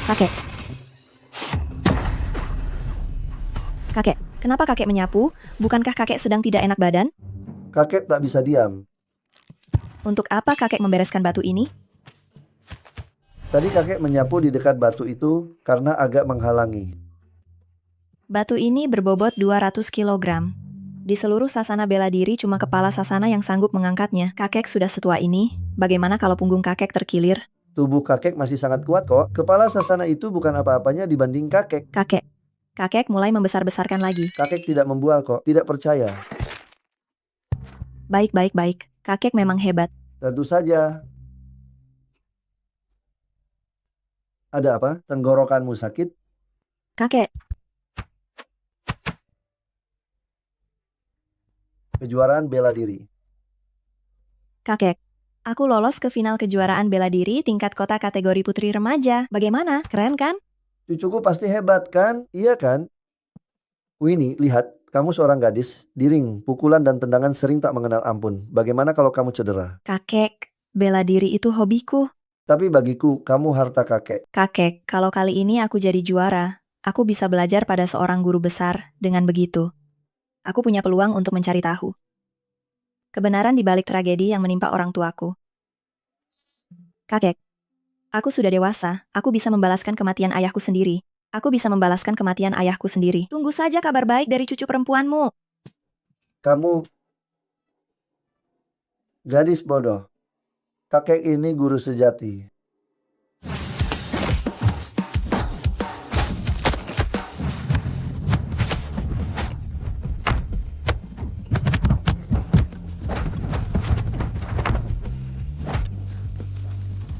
Kakek. Kakek, kenapa kakek menyapu? Bukankah kakek sedang tidak enak badan? Kakek tak bisa diam. Untuk apa kakek membereskan batu ini? Tadi kakek menyapu di dekat batu itu karena agak menghalangi. Batu ini berbobot 200 kg. Di seluruh sasana bela diri cuma kepala sasana yang sanggup mengangkatnya. Kakek sudah setua ini, bagaimana kalau punggung kakek terkilir? Tubuh kakek masih sangat kuat kok. Kepala sasana itu bukan apa-apanya dibanding kakek. Kakek mulai membesar-besarkan lagi. Kakek tidak membual kok, tidak percaya. Baik. Kakek memang hebat. Tentu saja. Ada apa? Tenggorokanmu sakit? Kakek, Kejuaraan bela diri. kakek. Aku lolos ke final kejuaraan bela diri tingkat kota kategori putri remaja. Bagaimana? Keren kan? Cucuku pasti hebat kan? Iya kan? Winnie, lihat. Kamu seorang gadis. Di ring, pukulan dan tendangan sering tak mengenal ampun. Bagaimana kalau kamu cedera? Kakek, bela diri itu hobiku. Tapi bagiku, kamu harta kakek. Kakek, kalau kali ini aku jadi juara, aku bisa belajar pada seorang guru besar. Dengan begitu, aku punya peluang untuk mencari tahu kebenaran di balik tragedi yang menimpa orang tuaku. Kakek, aku sudah dewasa, aku bisa membalaskan kematian ayahku sendiri. Aku bisa membalaskan kematian ayahku sendiri. Tunggu saja kabar baik dari cucu perempuanmu. Kamu gadis bodoh. Kakek ini guru sejati.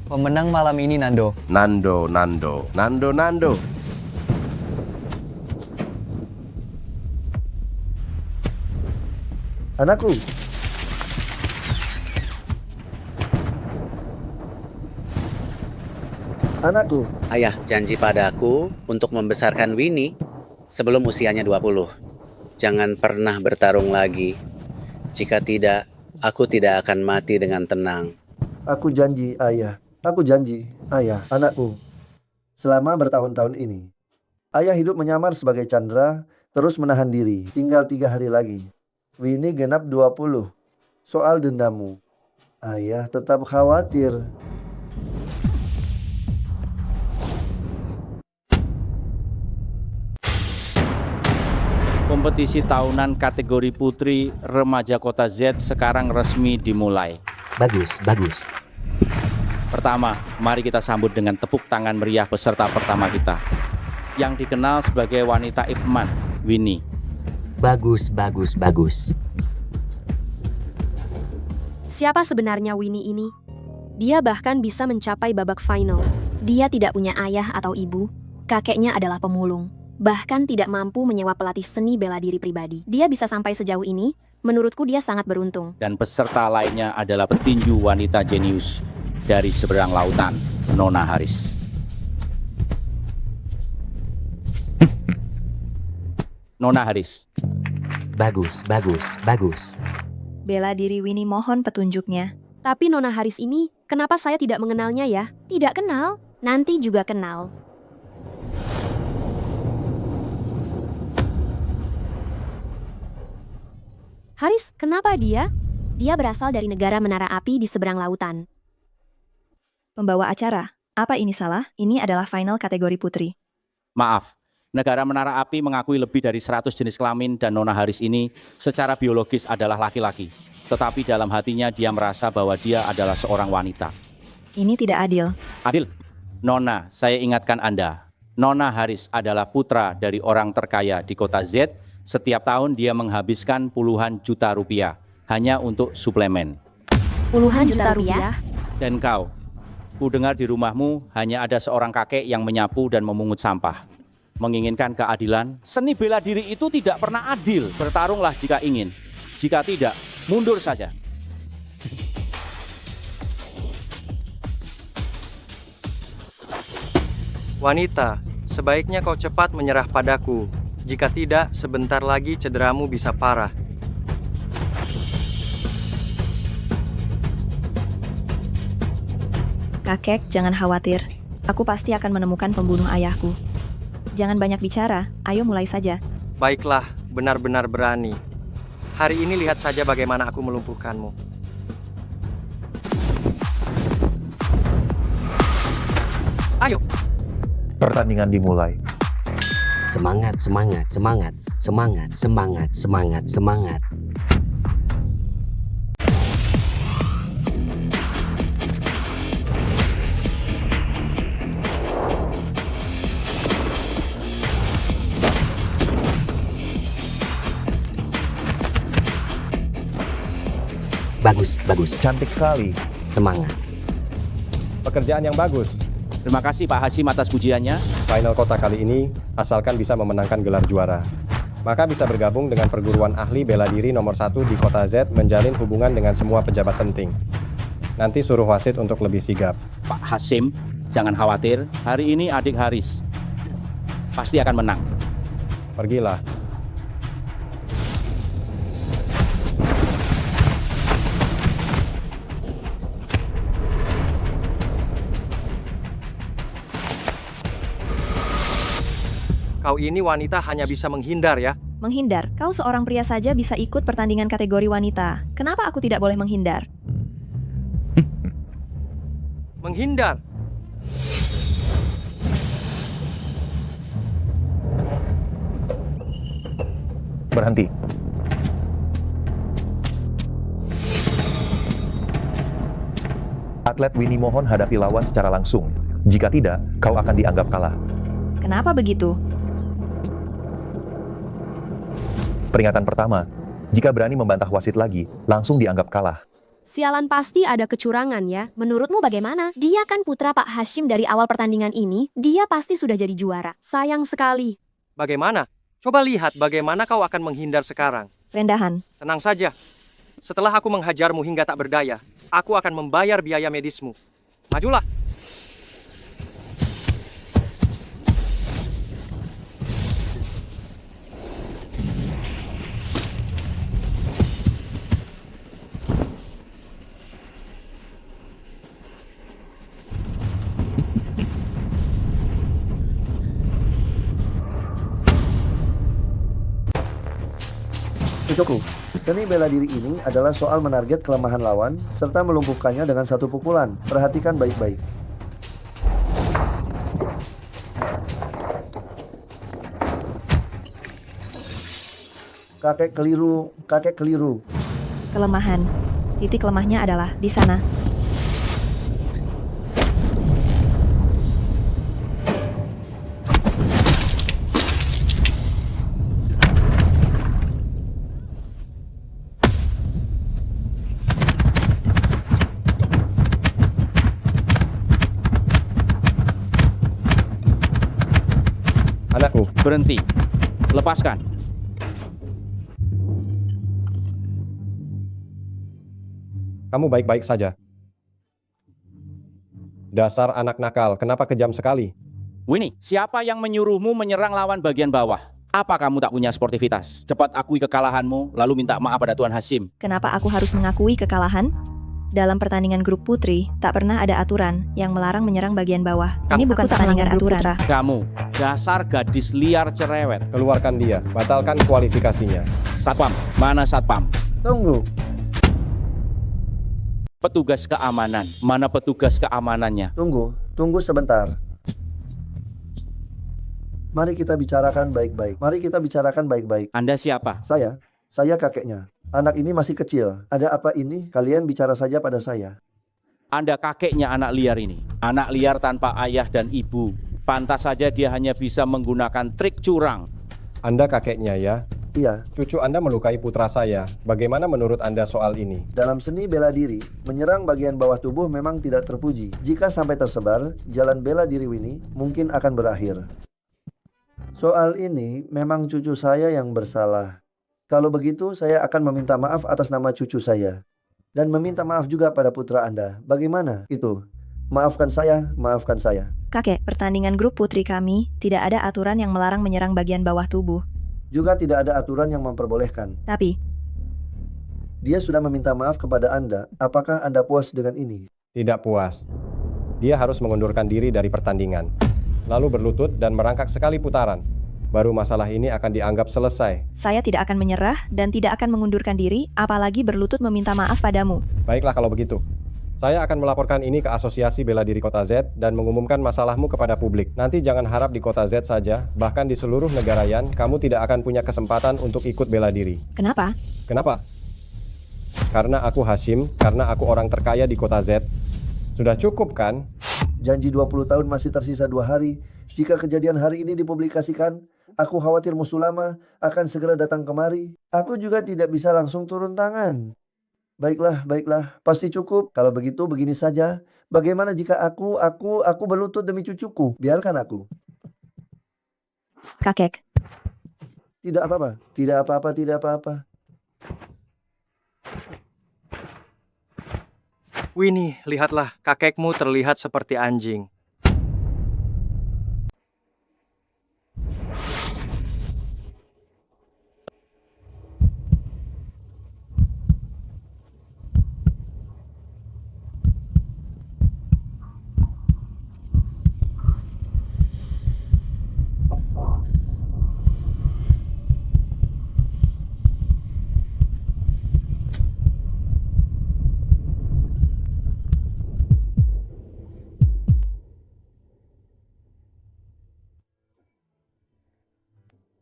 Pemenang malam ini Nando. Nando. Anakku, anakku, Ayah janji padaku untuk membesarkan Winnie sebelum usianya 20. Jangan pernah bertarung lagi. Jika tidak, aku tidak akan mati dengan tenang. aku janji ayah. Aku janji ayah, anakku. Selama bertahun-tahun ini, ayah hidup menyamar sebagai Chandra, terus menahan diri. Tinggal 3 hari lagi. Winnie genap 20. Soal dendammu, ayah tetap khawatir. Kompetisi tahunan kategori putri remaja Kota Z sekarang resmi dimulai. Bagus. Pertama, mari kita sambut dengan tepuk tangan meriah peserta pertama kita, yang dikenal sebagai wanita Ip Man, Winnie. Bagus. Siapa sebenarnya Winnie ini? Dia bahkan bisa mencapai babak final. Dia tidak punya ayah atau ibu, kakeknya adalah pemulung. Bahkan tidak mampu menyewa pelatih seni bela diri pribadi. Dia bisa sampai sejauh ini, menurutku dia sangat beruntung. Dan peserta lainnya adalah petinju wanita jenius dari seberang lautan, Nona Haris. Nona Haris. Bagus. Bela diri Winnie mohon petunjuknya. Tapi Nona Haris ini, kenapa saya tidak mengenalnya ya? Tidak kenal, nanti juga kenal. Haris, kenapa dia? Dia berasal dari negara menara api di seberang lautan. Pembawa acara, apa ini salah? Ini adalah final kategori putri. Maaf, negara menara api mengakui lebih dari 100 jenis kelamin dan Nona Haris ini secara biologis adalah laki-laki. Tetapi dalam hatinya dia merasa bahwa dia adalah seorang wanita. Ini tidak adil. Adil, Nona, saya ingatkan Anda. Nona Haris adalah putra dari orang terkaya di Kota Z. Setiap tahun dia menghabiskan puluhan juta rupiah hanya untuk suplemen. Puluhan juta rupiah? Dan kau, ku dengar di rumahmu hanya ada seorang kakek yang menyapu dan memungut sampah. Menginginkan keadilan, seni bela diri itu tidak pernah adil. Bertarunglah jika ingin. Jika tidak, mundur saja. Wanita, sebaiknya kau cepat menyerah padaku. Jika tidak, sebentar lagi cederamu bisa parah. Kakek, jangan khawatir. Aku pasti akan menemukan pembunuh ayahku. Jangan banyak bicara, ayo mulai saja. Baiklah, benar-benar berani. Hari ini lihat saja bagaimana aku melumpuhkanmu. Ayo, Pertandingan dimulai. Semangat, semangat, semangat, semangat, semangat, semangat, semangat. Bagus, bagus. Cantik sekali. Semangat. Pekerjaan yang bagus. Terima kasih Pak Hasim atas pujiannya. Final kota kali ini, asalkan bisa memenangkan gelar juara. Maka bisa bergabung dengan perguruan ahli bela diri nomor 1 di kota Z, menjalin hubungan dengan semua pejabat penting. Nanti suruh wasit untuk lebih sigap. Pak Hasim, jangan khawatir. Hari ini adik Haris pasti akan menang. Pergilah. kau ini wanita hanya bisa menghindar ya. Menghindar? Kau seorang pria saja bisa ikut pertandingan kategori wanita. Kenapa aku tidak boleh menghindar? Menghindar? Berhenti. Atlet Winnie mohon hadapi lawan secara langsung. Jika tidak, kau akan dianggap kalah. Kenapa begitu? Peringatan pertama, jika berani membantah wasit lagi, langsung dianggap kalah. Sialan, pasti ada kecurangan ya. Menurutmu bagaimana? Dia kan putra Pak Hashim dari awal pertandingan ini, dia pasti sudah jadi juara. Sayang sekali. Bagaimana? Coba lihat bagaimana kau akan menghindar sekarang. Rendahan. Tenang saja. Setelah aku menghajarmu hingga tak berdaya, aku akan membayar biaya medismu. Majulah. Cucuku, seni bela diri ini adalah soal menarget kelemahan lawan serta melumpuhkannya dengan satu pukulan. Perhatikan baik-baik. Kakek keliru, kakek keliru. Kelemahan. Titik lemahnya adalah di sana. Anakku, Berhenti. Lepaskan. kamu baik-baik saja. Dasar anak nakal, kenapa kejam sekali? Winnie, siapa yang menyuruhmu menyerang lawan bagian bawah? Apa kamu tak punya sportivitas? Cepat akui kekalahanmu, lalu minta maaf pada Tuan Hasim. Kenapa aku harus mengakui kekalahan? Dalam pertandingan grup putri, tak pernah ada aturan yang melarang menyerang bagian bawah. Ini bukan pertandingan aturan. Kamu, dasar gadis liar cerewet. Keluarkan dia, batalkan kualifikasinya. Satpam, mana Satpam? Tunggu. Petugas keamanan, mana petugas keamanannya? Tunggu sebentar. Mari kita bicarakan baik-baik. Mari kita bicarakan baik-baik. Anda siapa? Saya kakeknya. Anak ini masih kecil. Ada apa ini? Kalian bicara saja pada saya. Anda kakeknya anak liar ini. Anak liar tanpa ayah dan ibu. Pantas saja dia hanya bisa menggunakan trik curang. Anda kakeknya ya? Iya, Cucu Anda melukai putra saya. Bagaimana menurut Anda soal ini? dalam seni bela diri, menyerang bagian bawah tubuh memang tidak terpuji. Jika sampai tersebar, jalan bela diri Winnie mungkin akan berakhir. Soal ini memang cucu saya yang bersalah. Kalau begitu, saya akan meminta maaf atas nama cucu saya. Dan meminta maaf juga pada putra Anda. Bagaimana itu? Maafkan saya, maafkan saya. Kakek, pertandingan grup putri kami, tidak ada aturan yang melarang menyerang bagian bawah tubuh. Juga tidak ada aturan yang memperbolehkan. Tapi, Dia sudah meminta maaf kepada Anda. Apakah Anda puas dengan ini? Tidak puas. Dia harus mengundurkan diri dari pertandingan, lalu berlutut dan merangkak sekali putaran. Baru masalah ini akan dianggap selesai. Saya tidak akan menyerah dan tidak akan mengundurkan diri, apalagi berlutut meminta maaf padamu. Baiklah kalau begitu. Saya akan melaporkan ini ke Asosiasi Bela Diri Kota Z dan mengumumkan masalahmu kepada publik. Nanti jangan harap di Kota Z saja, bahkan di seluruh negara Yan, kamu tidak akan punya kesempatan untuk ikut bela diri. Kenapa? Kenapa? Karena aku Hashim, karena aku orang terkaya di Kota Z. Sudah cukup kan? Janji 20 tahun masih tersisa 2 hari. Jika kejadian hari ini dipublikasikan, aku khawatir musuh lama akan segera datang kemari. Aku juga tidak bisa langsung turun tangan. Baiklah, pasti cukup. Kalau begitu begini saja. Bagaimana jika aku berlutut demi cucuku? Biarkan aku. Kakek. Tidak apa-apa. Winnie, lihatlah, kakekmu terlihat seperti anjing.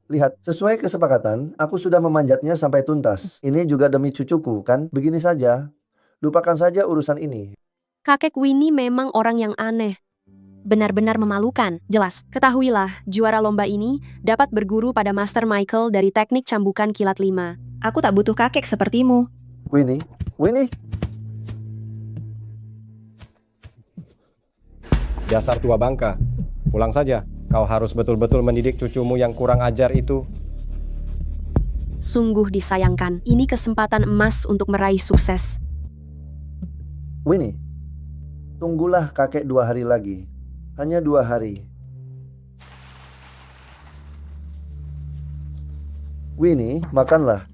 Lihat, sesuai kesepakatan, aku sudah memanjatnya sampai tuntas. Ini juga demi cucuku, kan? Begini saja. Lupakan saja urusan ini. Kakek Winnie memang orang yang aneh. Benar-benar memalukan. Jelas, ketahuilah, juara lomba ini dapat berguru pada Master Michael dari teknik cambukan kilat 5. Aku tak butuh kakek sepertimu. Winnie. Dasar tua bangka. Pulang saja. Kau harus betul-betul mendidik cucumu yang kurang ajar itu. Sungguh disayangkan, ini kesempatan emas untuk meraih sukses. Winnie, tunggulah kakek 2 hari lagi. Hanya 2 hari. Winnie, makanlah.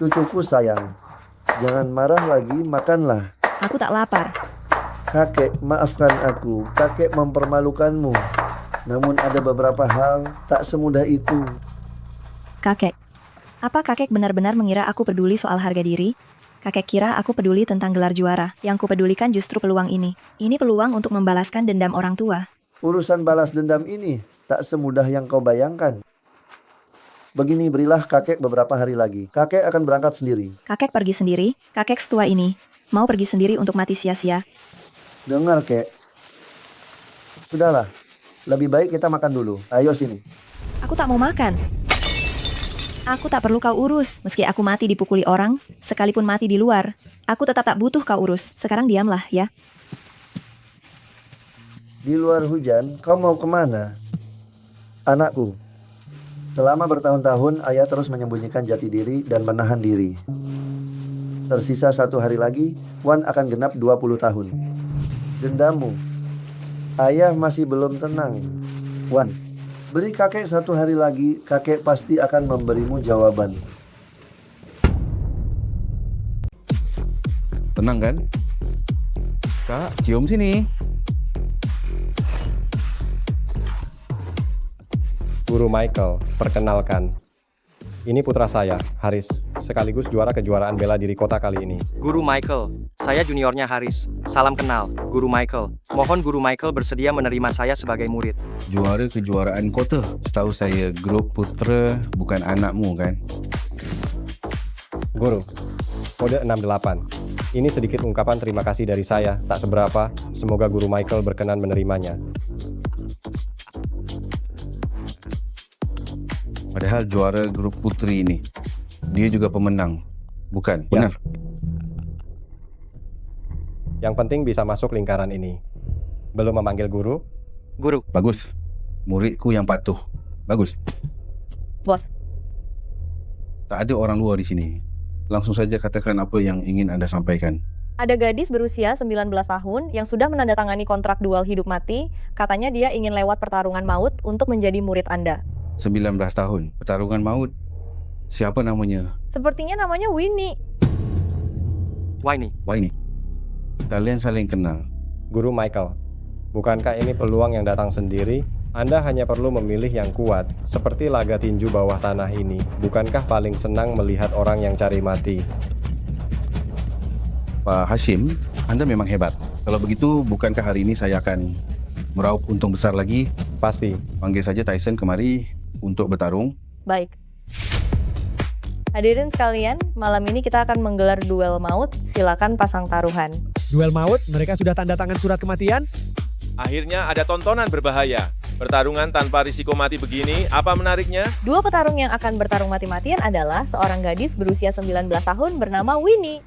Cucuku sayang. Jangan marah lagi, makanlah. Aku tak lapar. Kakek, maafkan aku. Kakek mempermalukanmu. Namun ada beberapa hal tak semudah itu. Kakek. Apa kakek benar-benar mengira aku peduli soal harga diri? Kakek kira aku peduli tentang gelar juara. Yang kupedulikan justru peluang ini. Ini peluang untuk membalaskan dendam orang tua. Urusan balas dendam ini tak semudah yang kau bayangkan. Begini, berilah kakek beberapa hari lagi. Kakek akan berangkat sendiri. Kakek pergi sendiri? Kakek setua ini mau pergi sendiri untuk mati sia-sia? Dengar, kek. Sudahlah. Lebih baik kita makan dulu. Ayo sini. Aku tak mau makan. Aku tak perlu kau urus. Meski aku mati dipukuli orang, sekalipun mati di luar, aku tetap tak butuh kau urus. Sekarang diamlah, ya. Di luar hujan, kau mau kemana? Anakku. Selama bertahun-tahun, ayah terus menyembunyikan jati diri dan menahan diri. Tersisa 1 hari lagi, Wan akan genap 20 tahun. Dendammu. Ayah masih belum tenang. Wan, beri kakek 1 hari lagi, kakek pasti akan memberimu jawaban. Tenang kan? Kak, cium sini. Guru Michael, perkenalkan. Ini putra saya, Haris, sekaligus juara kejuaraan bela diri kota kali ini. Guru Michael, saya juniornya Haris. Salam kenal, Guru Michael. Mohon Guru Michael bersedia menerima saya sebagai murid. Juara kejuaraan kota. Setahu saya, grup putra bukan anakmu kan? Guru, kode 68. Ini sedikit ungkapan terima kasih dari saya, tak seberapa. Semoga Guru Michael berkenan menerimanya. Padahal juara grup putri ini, dia juga pemenang. Bukan, benar? Yang penting bisa masuk lingkaran ini. Belum memanggil guru? Guru. Bagus. Muridku yang patuh. Bagus. Bos. Tak ada orang luar di sini. Langsung saja katakan apa yang ingin Anda sampaikan. Ada gadis berusia 19 tahun yang sudah menandatangani kontrak dual hidup mati. Katanya dia ingin lewat pertarungan maut untuk menjadi murid Anda. 19 tahun, pertarungan maut. Siapa namanya? Sepertinya namanya Winnie. Winnie. Winnie. Kalian saling kenal. Guru Michael, bukankah ini peluang yang datang sendiri? Anda hanya perlu memilih yang kuat, seperti laga tinju bawah tanah ini. Bukankah paling senang melihat orang yang cari mati? Pak Hashim, Anda memang hebat. Kalau begitu, bukankah hari ini saya akan meraup untung besar lagi? Pasti. Panggil saja Tyson kemari untuk bertarung. Baik. Hadirin sekalian, malam ini kita akan menggelar duel maut. Silakan pasang taruhan. Duel maut, mereka sudah tanda tangan surat kematian? Akhirnya ada tontonan berbahaya. Pertarungan tanpa risiko mati begini, apa menariknya? Dua petarung yang akan bertarung mati-matian adalah seorang gadis berusia 19 tahun bernama Winnie.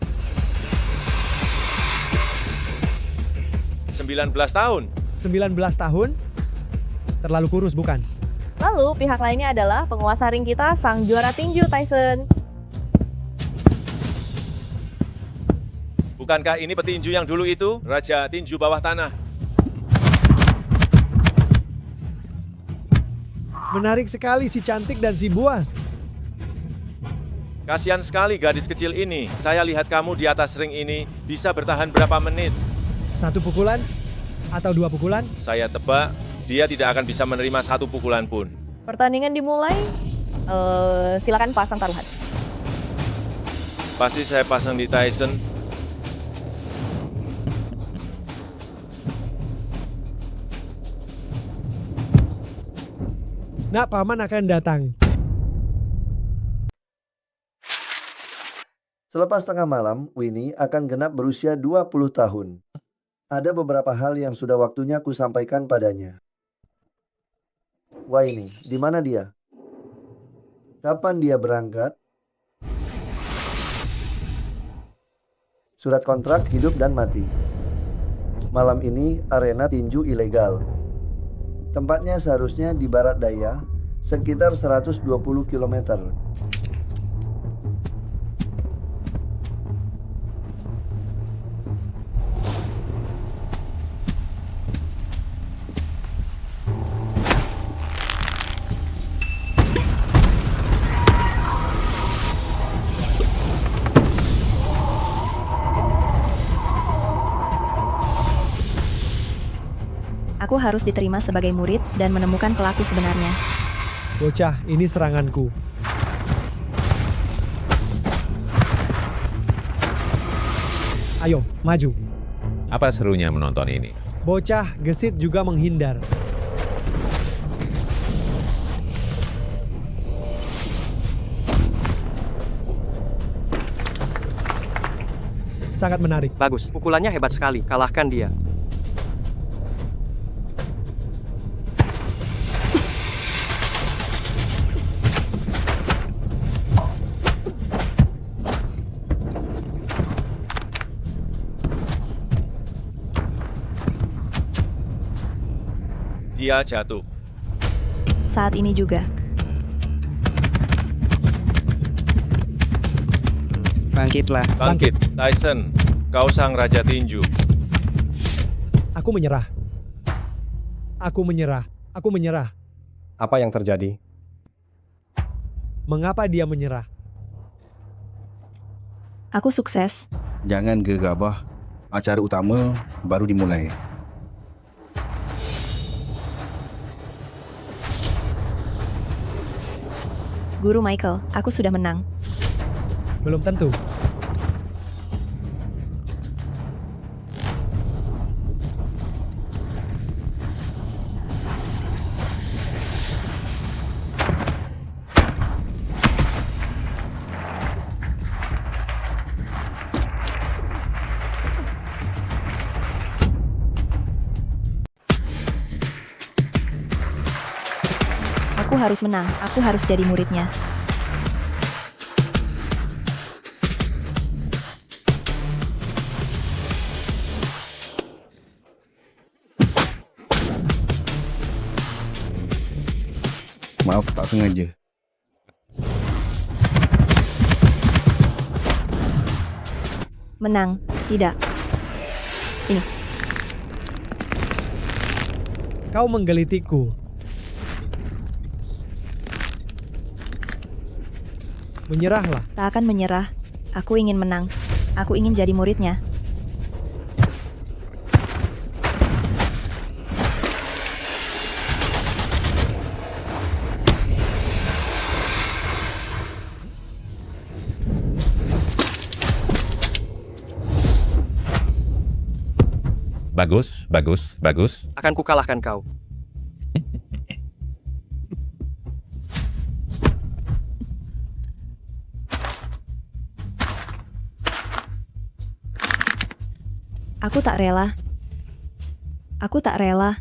19 tahun. 19 tahun? Terlalu kurus bukan? Lalu pihak lainnya adalah penguasa ring kita, sang juara tinju Tyson. Bukankah ini petinju yang dulu itu? Raja tinju bawah tanah. Menarik sekali si cantik dan si buas. Kasihan sekali gadis kecil ini. Saya lihat kamu di atas ring ini bisa bertahan berapa menit. 1 pukulan? Atau 2 pukulan? Saya tebak, dia tidak akan bisa menerima 1 pukulan pun. Pertandingan dimulai. Silakan pasang taruhan. Pasti saya pasang di Tyson. Nak, paman akan datang. Selepas tengah malam, Winnie akan genap berusia 20 tahun. Ada beberapa hal yang sudah waktunya ku sampaikan padanya. Winnie, di mana dia? Kapan dia berangkat? Surat kontrak hidup dan mati. Malam ini arena tinju ilegal. Tempatnya seharusnya di barat daya, sekitar 120 km. Aku harus diterima sebagai murid dan menemukan pelaku sebenarnya. Bocah, ini seranganku. Ayo, maju. Apa serunya menonton ini? Bocah, gesit juga menghindar. Sangat menarik. Bagus, pukulannya hebat sekali. Kalahkan dia. Dia jatuh. Saat ini juga. Bangkitlah. Bangkit, Tyson. Kau sang raja tinju. Aku menyerah. Aku menyerah. Aku menyerah. Apa yang terjadi? Mengapa dia menyerah? Aku sukses. Jangan gegabah. Acara utama baru dimulai. Guru Michael, aku sudah menang. Belum tentu. Aku harus menang, aku harus jadi muridnya. Maaf, tak sengaja. Menang, tidak. Ini. Kau menggelitiku. Menyerahlah. Tak akan menyerah. Aku ingin menang. Aku ingin jadi muridnya. Bagus, bagus, bagus. Akan kukalahkan kau. Aku tak rela. Aku tak rela.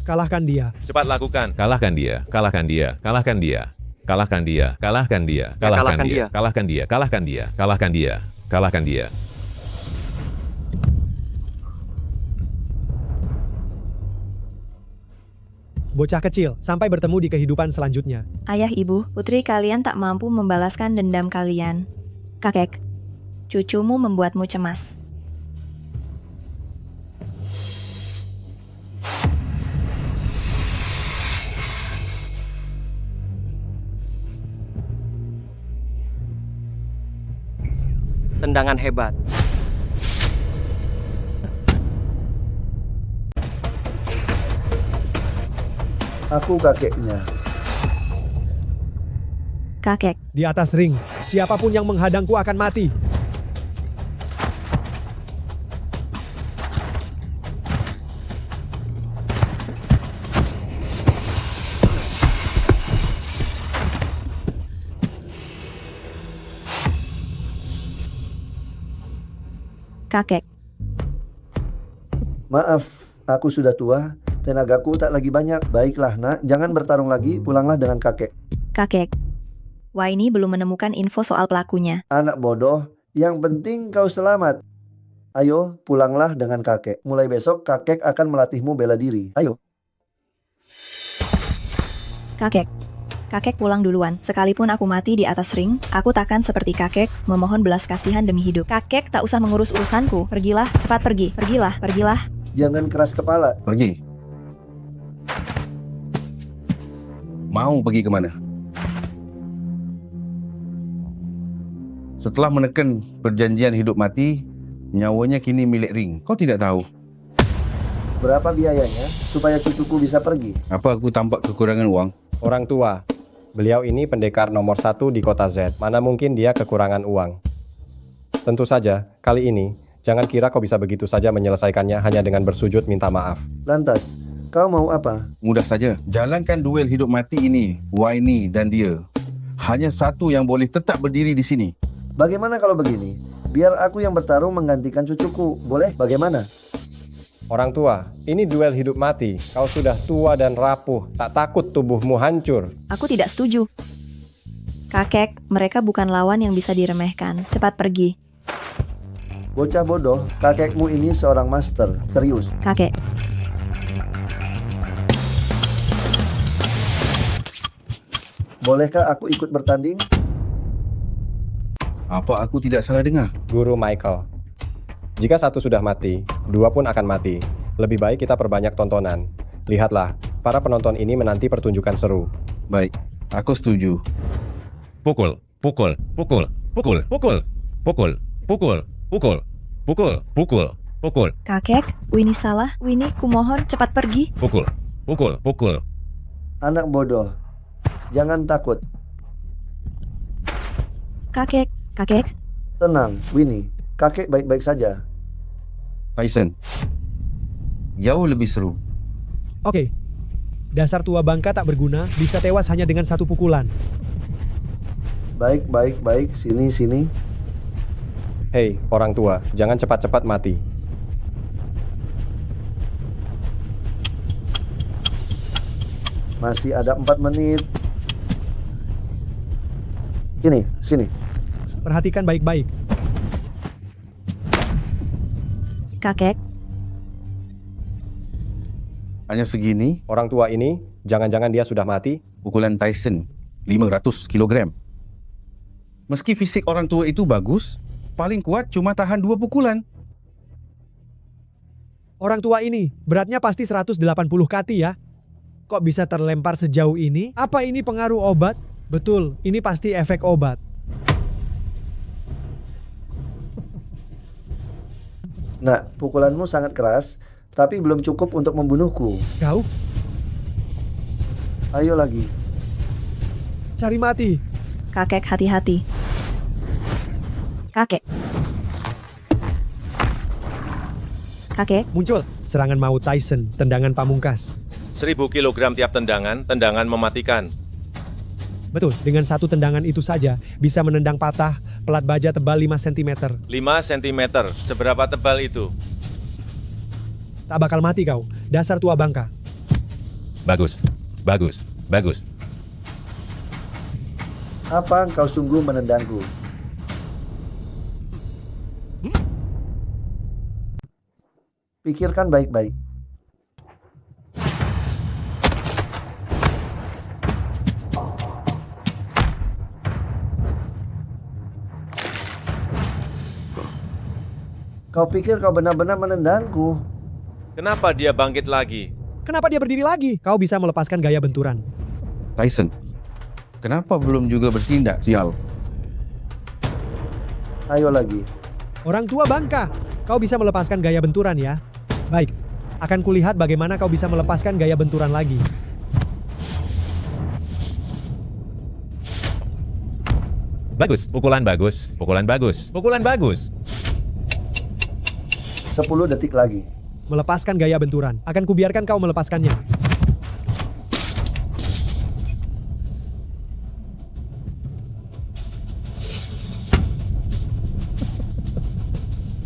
Kalahkan dia. Cepat lakukan. Kalahkan dia, kalahkan dia, kalahkan dia. Kalahkan dia, kalahkan dia, kalahkan dia, kalahkan dia, kalahkan dia, kalahkan dia, kalahkan dia. Bocah kecil, sampai bertemu di kehidupan selanjutnya. Ayah, ibu, putri kalian tak mampu membalaskan dendam kalian. Kakek, cucumu membuatmu cemas. Tendangan hebat. Aku kakeknya. Kakek, Di atas ring, siapapun yang menghadangku akan mati. kakek. Maaf, aku sudah tua. Tenagaku tak lagi banyak. Baiklah nak, jangan bertarung lagi. Pulanglah dengan kakek. Kakek. Waini belum menemukan info soal pelakunya. Anak bodoh, yang penting kau selamat. Ayo, pulanglah dengan kakek. Mulai besok kakek akan melatihmu bela diri. Ayo. Kakek. Kakek pulang duluan. Sekalipun aku mati di atas ring, aku takkan seperti kakek, memohon belas kasihan demi hidup. Kakek tak usah mengurus urusanku. Pergilah, cepat pergi. Pergilah, pergilah. Jangan keras kepala. Pergi. Mau pergi ke mana? Setelah menekan perjanjian hidup mati, nyawanya kini milik ring. Kau tidak tahu? Berapa biayanya supaya cucuku bisa pergi? Apa aku tampak kekurangan uang? Orang tua, beliau ini pendekar nomor 1 di kota Z. Mana mungkin dia kekurangan uang? Tentu saja, kali ini, jangan kira kau bisa begitu saja menyelesaikannya hanya dengan bersujud minta maaf. Lantas, kau mau apa? Mudah saja. Jalankan duel hidup mati ini, Waini dan dia. Hanya satu yang boleh tetap berdiri di sini. Bagaimana kalau begini? Biar aku yang bertarung menggantikan cucuku. Boleh? Bagaimana? Orang tua, ini duel hidup mati. Kau sudah tua dan rapuh, tak takut tubuhmu hancur. Aku tidak setuju. Kakek, mereka bukan lawan yang bisa diremehkan. Cepat pergi. Bocah bodoh, kakekmu ini seorang master. Serius. Kakek. Bolehkah aku ikut bertanding? Apa aku tidak salah dengar? Guru Michael, jika satu sudah mati, dua pun akan mati. Lebih baik kita perbanyak tontonan. Lihatlah, para penonton ini menanti pertunjukan seru. Baik, aku setuju. Pukul, pukul, pukul, pukul, pukul, pukul, pukul, pukul, pukul, pukul, pukul. Kakek, Winnie salah. Winnie, kumohon cepat pergi. Pukul, pukul, pukul. Anak bodoh, jangan takut. Kakek, kakek. Tenang, Winnie. Kakek baik-baik saja. Tyson, jauh lebih seru. Oke. Dasar tua bangka tak berguna, bisa tewas hanya dengan satu pukulan. Baik, baik, baik. Sini, sini. Hei, orang tua, jangan cepat-cepat mati. Masih ada 4 menit. Sini, sini. Perhatikan baik-baik. Kakek. Hanya segini? Orang tua ini, jangan-jangan dia sudah mati? Pukulan Tyson, 500 kg. Meski fisik orang tua itu bagus, paling kuat cuma tahan 2 pukulan. Orang tua ini, beratnya pasti 180 kati ya. kok bisa terlempar sejauh ini? Apa ini pengaruh obat? Betul, ini pasti efek obat. Nak, pukulanmu sangat keras, tapi belum cukup untuk membunuhku. Kau? Ayo lagi. Cari mati. Kakek, hati-hati. Kakek. Kakek. Muncul. Serangan maut Tyson, tendangan pamungkas. 1000 kg tiap tendangan, tendangan mematikan. Betul, dengan satu tendangan itu saja bisa menendang patah pelat baja tebal 5 cm. 5 cm, seberapa tebal itu? Tak bakal mati kau, dasar tua bangka. Bagus, bagus, bagus. Apa engkau sungguh menendangku? Pikirkan baik-baik. Kau pikir kau benar-benar menendangku? Kenapa dia bangkit lagi? Kenapa dia berdiri lagi? Kau bisa melepaskan gaya benturan. Tyson, kenapa belum juga bertindak, sial? Ayo lagi. Orang tua bangka, kau bisa melepaskan gaya benturan ya. Baik, akan kulihat bagaimana kau bisa melepaskan gaya benturan lagi. Bagus, pukulan bagus, pukulan bagus, pukulan bagus. 10 detik lagi. Melepaskan gaya benturan. Akan kubiarkan kau melepaskannya.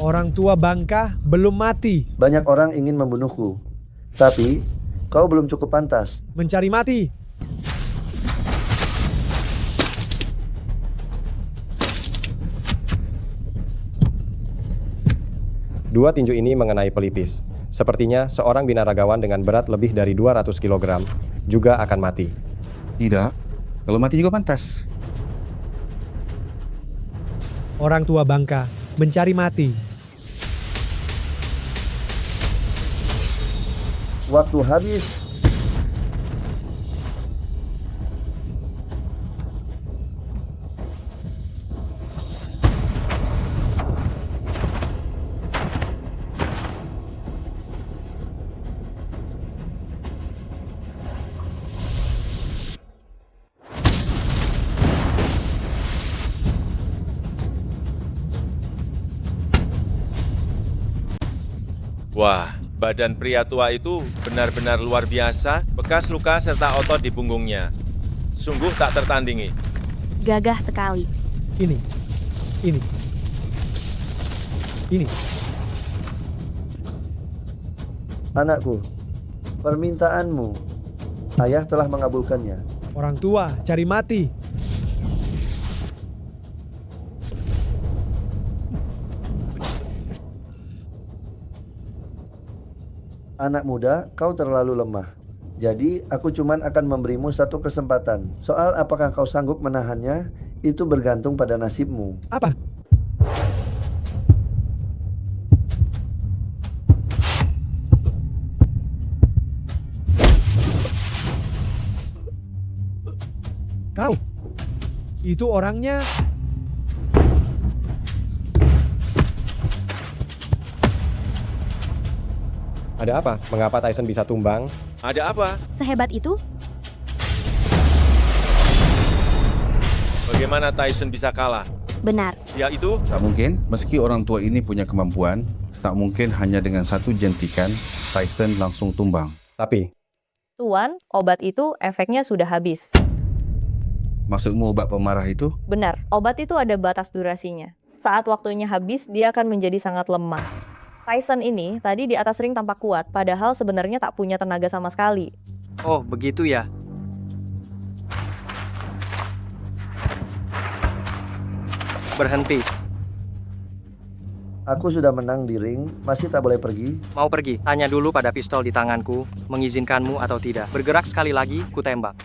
Orang tua bangka belum mati. Banyak orang ingin membunuhku. Tapi, kau belum cukup pantas. Mencari mati. Dua tinju ini mengenai pelipis. Sepertinya seorang binaragawan dengan berat lebih dari 200 kg juga akan mati. Tidak, kalau mati juga pantas. Orang tua bangka mencari mati. Waktu habis. Wah, badan pria tua itu benar-benar luar biasa, bekas luka serta otot di punggungnya. Sungguh tak tertandingi. Gagah sekali. Ini. Anakku, permintaanmu. Ayah telah mengabulkannya. Orang tua cari mati. Anak muda, kau terlalu lemah. Jadi, aku cuman akan memberimu satu kesempatan. Soal apakah kau sanggup menahannya, itu bergantung pada nasibmu. Apa? Kau? Itu orangnya... Ada apa? Mengapa Tyson bisa tumbang? Ada apa? Sehebat itu? Bagaimana Tyson bisa kalah? Benar. Dia itu? Tak mungkin, meski orang tua ini punya kemampuan, tak mungkin hanya dengan satu jentikan, Tyson langsung tumbang. Tapi... Tuan, obat itu efeknya sudah habis. Maksudmu obat pemarah itu? Benar, obat itu ada batas durasinya. Saat waktunya habis, dia akan menjadi sangat lemah. Tyson ini tadi di atas ring tampak kuat, padahal sebenarnya tak punya tenaga sama sekali. Oh, begitu ya. Berhenti. Aku sudah menang di ring, masih tak boleh pergi. Mau pergi? Tanya dulu pada pistol di tanganku, mengizinkanmu atau tidak. Bergerak sekali lagi, ku tembak.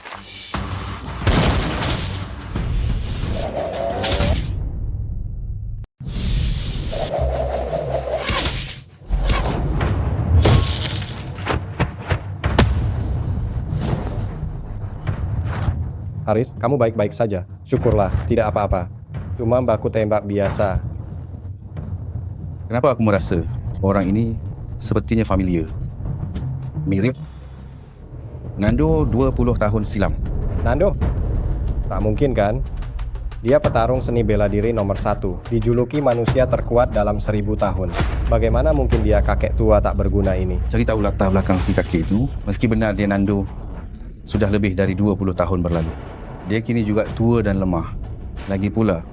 Haris, kamu baik-baik saja. Syukurlah, tidak apa-apa. Cuma baku tembak biasa. Kenapa aku merasa orang ini sepertinya familiar? Mirip Nando 20 tahun silam. Nando? Tak mungkin kan? Dia petarung seni bela diri nomor 1, dijuluki manusia terkuat dalam 1000 tahun. Bagaimana mungkin dia kakek tua tak berguna ini? Cari tahu latar belakang si kakek itu. Meski benar dia Nando sudah lebih dari 20 tahun berlalu. Dia kini juga tua dan lemah. Lagi pula,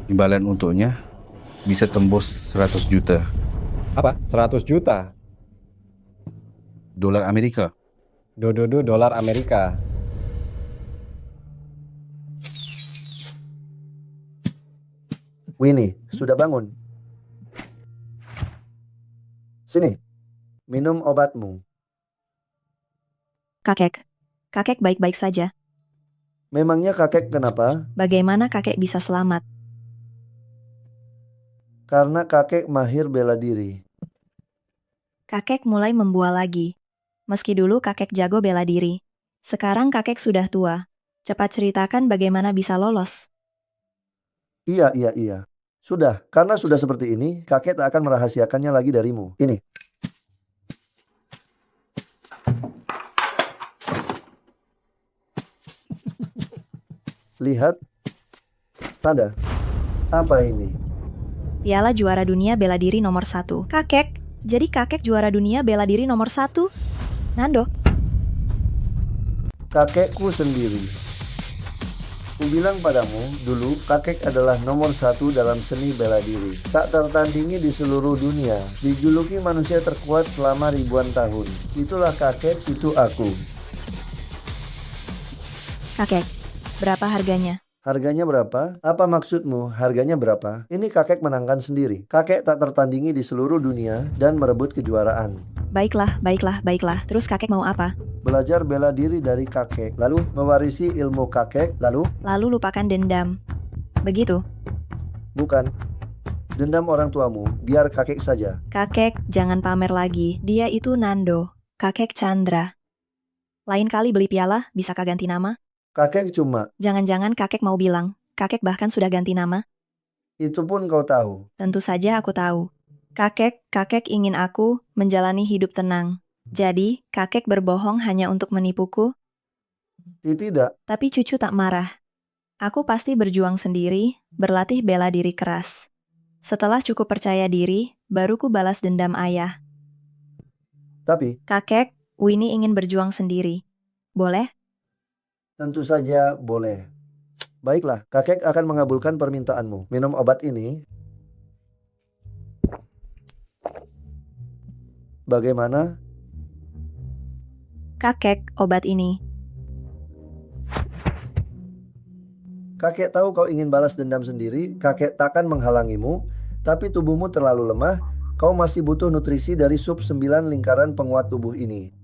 imbalan untuknya bisa tembus 100 juta. Apa? 100 juta? Dolar Amerika. Dolar Amerika. Winnie, sudah bangun? Sini, minum obatmu. Kakek baik-baik saja. Memangnya kakek kenapa? Bagaimana kakek bisa selamat? Karena kakek mahir bela diri. Kakek mulai membual lagi. Meski dulu kakek jago bela diri. Sekarang kakek sudah tua. Cepat ceritakan bagaimana bisa lolos. Iya. Sudah, karena sudah seperti ini, kakek tak akan merahasiakannya lagi darimu. Ini. Lihat. Tanda. Apa ini? Piala juara dunia bela diri nomor 1. Kakek, jadi kakek juara dunia bela diri nomor 1? Nando? Kakekku sendiri. Ku bilang padamu, dulu kakek adalah nomor 1 dalam seni bela diri. Tak tertandingi di seluruh dunia. Dijuluki manusia terkuat selama ribuan tahun. Itulah kakek, itu aku. Kakek, berapa harganya? Harganya berapa? Apa maksudmu? Harganya berapa? Ini kakek menangkan sendiri. Kakek tak tertandingi di seluruh dunia dan merebut kejuaraan. Baiklah. Terus kakek mau apa? Belajar bela diri dari kakek, lalu mewarisi ilmu kakek, lalu lupakan dendam. Begitu? Bukan. Dendam orang tuamu, biar kakek saja. Kakek, jangan pamer lagi. Dia itu Nando, kakek Chandra. Lain kali beli piala, bisakah ganti nama? Kakek cuma. Jangan-jangan kakek mau bilang, kakek bahkan sudah ganti nama? Itu pun kau tahu. Tentu saja aku tahu. Kakek ingin aku menjalani hidup tenang. Jadi, kakek berbohong hanya untuk menipuku? Tidak. Tapi cucu tak marah. Aku pasti berjuang sendiri, berlatih bela diri keras. Setelah cukup percaya diri, baru ku balas dendam ayah. Tapi, kakek, Winnie ingin berjuang sendiri. Boleh? Tentu saja boleh. Baiklah, kakek akan mengabulkan permintaanmu. Minum obat ini. Bagaimana? Kakek, obat ini. Kakek tahu kau ingin balas dendam sendiri, kakek takkan menghalangimu, tapi tubuhmu terlalu lemah, kau masih butuh nutrisi dari sup 9 lingkaran penguat tubuh ini.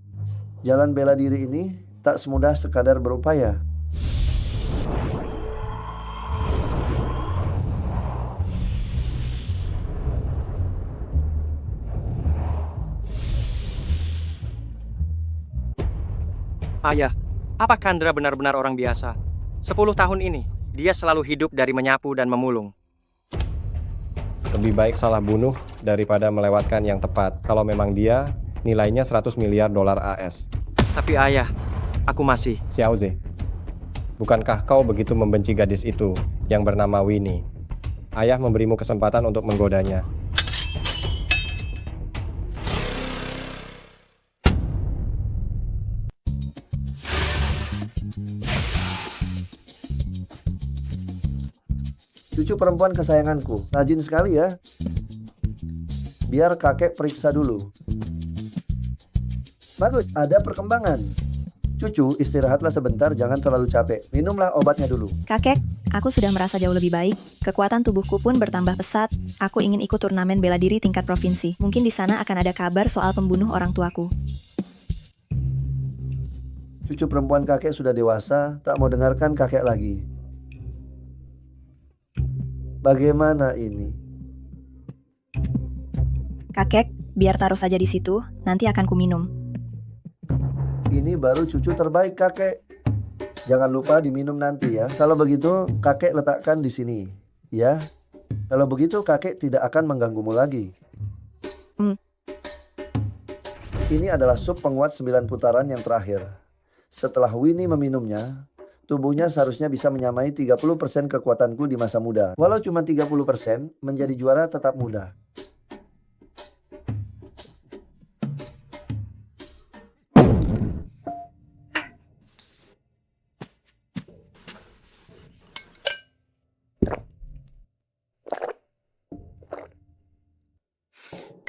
Jalan bela diri ini tak semudah sekadar berupaya. Ayah, apa Chandra benar-benar orang biasa? 10 tahun ini, dia selalu hidup dari menyapu dan memulung. Lebih baik salah bunuh daripada melewatkan yang tepat. Kalau memang dia, nilainya 100 miliar dolar AS. Tapi ayah, aku masih... Xiaoze, bukankah kau begitu membenci gadis itu yang bernama Winnie? Ayah memberimu kesempatan untuk menggodanya. Cucu perempuan kesayanganku, rajin sekali ya. Biar kakek periksa dulu. Bagus, ada perkembangan. Cucu, istirahatlah sebentar, jangan terlalu capek. Minumlah obatnya dulu. Kakek, aku sudah merasa jauh lebih baik. Kekuatan tubuhku pun bertambah pesat. Aku ingin ikut turnamen bela diri tingkat provinsi. Mungkin di sana akan ada kabar soal pembunuh orang tuaku. Cucu perempuan kakek sudah dewasa, tak mau dengarkan kakek lagi. Bagaimana ini? Kakek, biar taruh saja di situ, nanti akan kuminum. Ini baru cucu terbaik kakek. Jangan lupa diminum nanti ya. Kalau begitu, kakek letakkan di sini. Ya. Kalau begitu, kakek tidak akan mengganggumu lagi. Ini adalah sup penguat 9 putaran yang terakhir. Setelah Winnie meminumnya, tubuhnya seharusnya bisa menyamai 30% kekuatanku di masa muda. Walau cuma 30%, menjadi juara tetap mudah.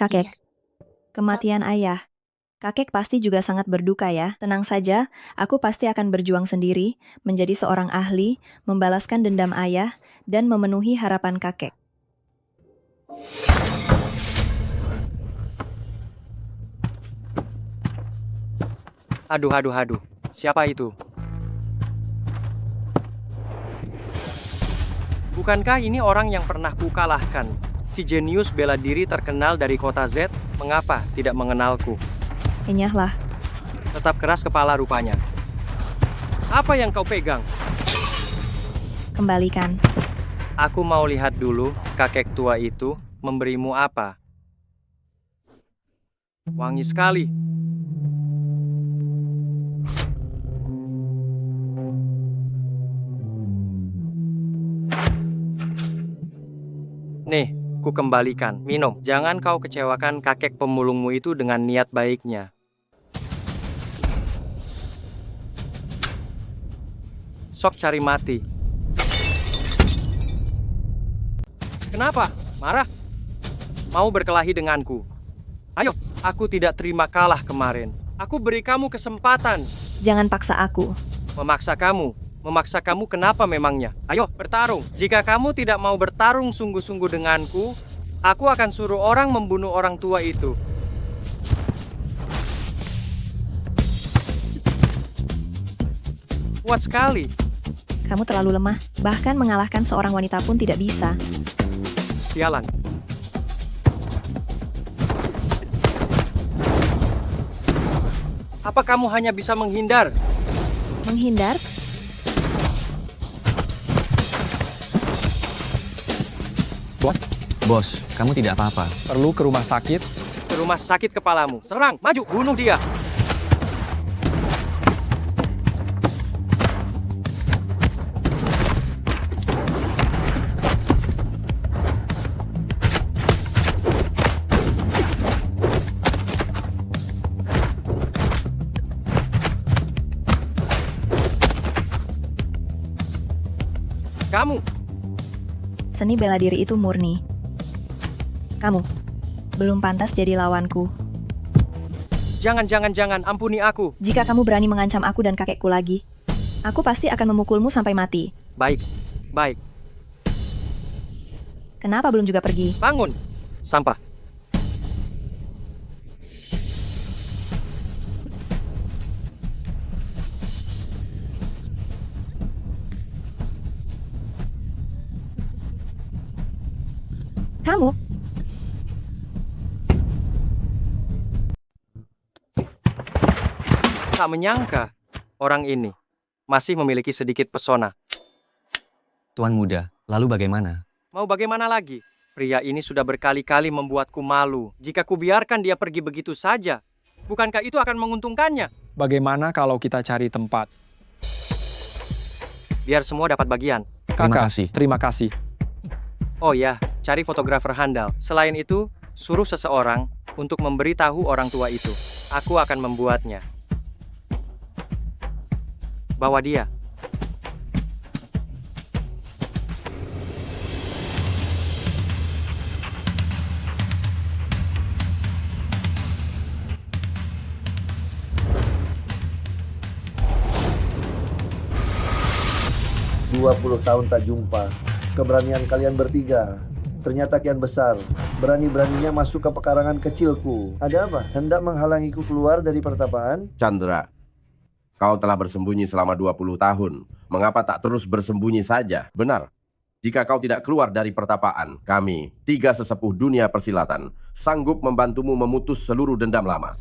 Kakek, kematian ayah. Kakek pasti juga sangat berduka ya. Tenang saja, aku pasti akan berjuang sendiri, menjadi seorang ahli, membalaskan dendam ayah, dan memenuhi harapan kakek. Aduh. Siapa itu? Bukankah ini orang yang pernah kukalahkan? Si jenius bela diri terkenal dari kota Z, mengapa tidak mengenalku? Enyahlah. Tetap keras kepala rupanya. Apa yang kau pegang? Kembalikan. Aku mau lihat dulu kakek tua itu memberimu apa. Wangi sekali. Nih, ku kembalikan. Minum. Jangan kau kecewakan kakek pemulungmu itu dengan niat baiknya. Sok cari mati. Kenapa? Marah? Mau berkelahi denganku? Ayo, aku tidak terima kalah kemarin. Aku beri kamu kesempatan. Jangan paksa aku. Memaksa kamu? Memaksa kamu kenapa memangnya? Ayo, bertarung. Jika kamu tidak mau bertarung sungguh-sungguh denganku, aku akan suruh orang membunuh orang tua itu. Kuat sekali. Kamu terlalu lemah. Bahkan mengalahkan seorang wanita pun tidak bisa. Sialan. Apa kamu hanya bisa menghindar? Menghindar? Bos, kamu tidak apa-apa. Perlu ke rumah sakit? Ke rumah sakit kepalamu. Serang, maju, bunuh dia. Kamu. Seni bela diri itu murni. Kamu belum pantas jadi lawanku. Jangan, ampuni aku. Jika kamu berani mengancam aku dan kakekku lagi, aku pasti akan memukulmu sampai mati. Baik. Kenapa belum juga pergi? Bangun. Sampah. Kamu? Tak menyangka, orang ini masih memiliki sedikit pesona. Tuan muda, lalu bagaimana? Mau bagaimana lagi? Pria ini sudah berkali-kali membuatku malu. Jika kubiarkan dia pergi begitu saja, bukankah itu akan menguntungkannya? Bagaimana kalau kita cari tempat? Biar semua dapat bagian. Terima kasih. Oh ya, cari fotografer handal. Selain itu, suruh seseorang untuk memberitahu orang tua itu. Aku akan membuatnya. Bawa dia. "20 tahun tak jumpa. Keberanian kalian bertiga ternyata kian besar. Berani-beraninya masuk ke pekarangan kecilku. Ada apa? Hendak menghalangiku keluar dari pertapaan?" Chandra, kau telah bersembunyi selama 20 tahun. Mengapa tak terus bersembunyi saja? Benar. Jika kau tidak keluar dari pertapaan, kami, 3 sesepuh dunia persilatan, sanggup membantumu memutus seluruh dendam lama.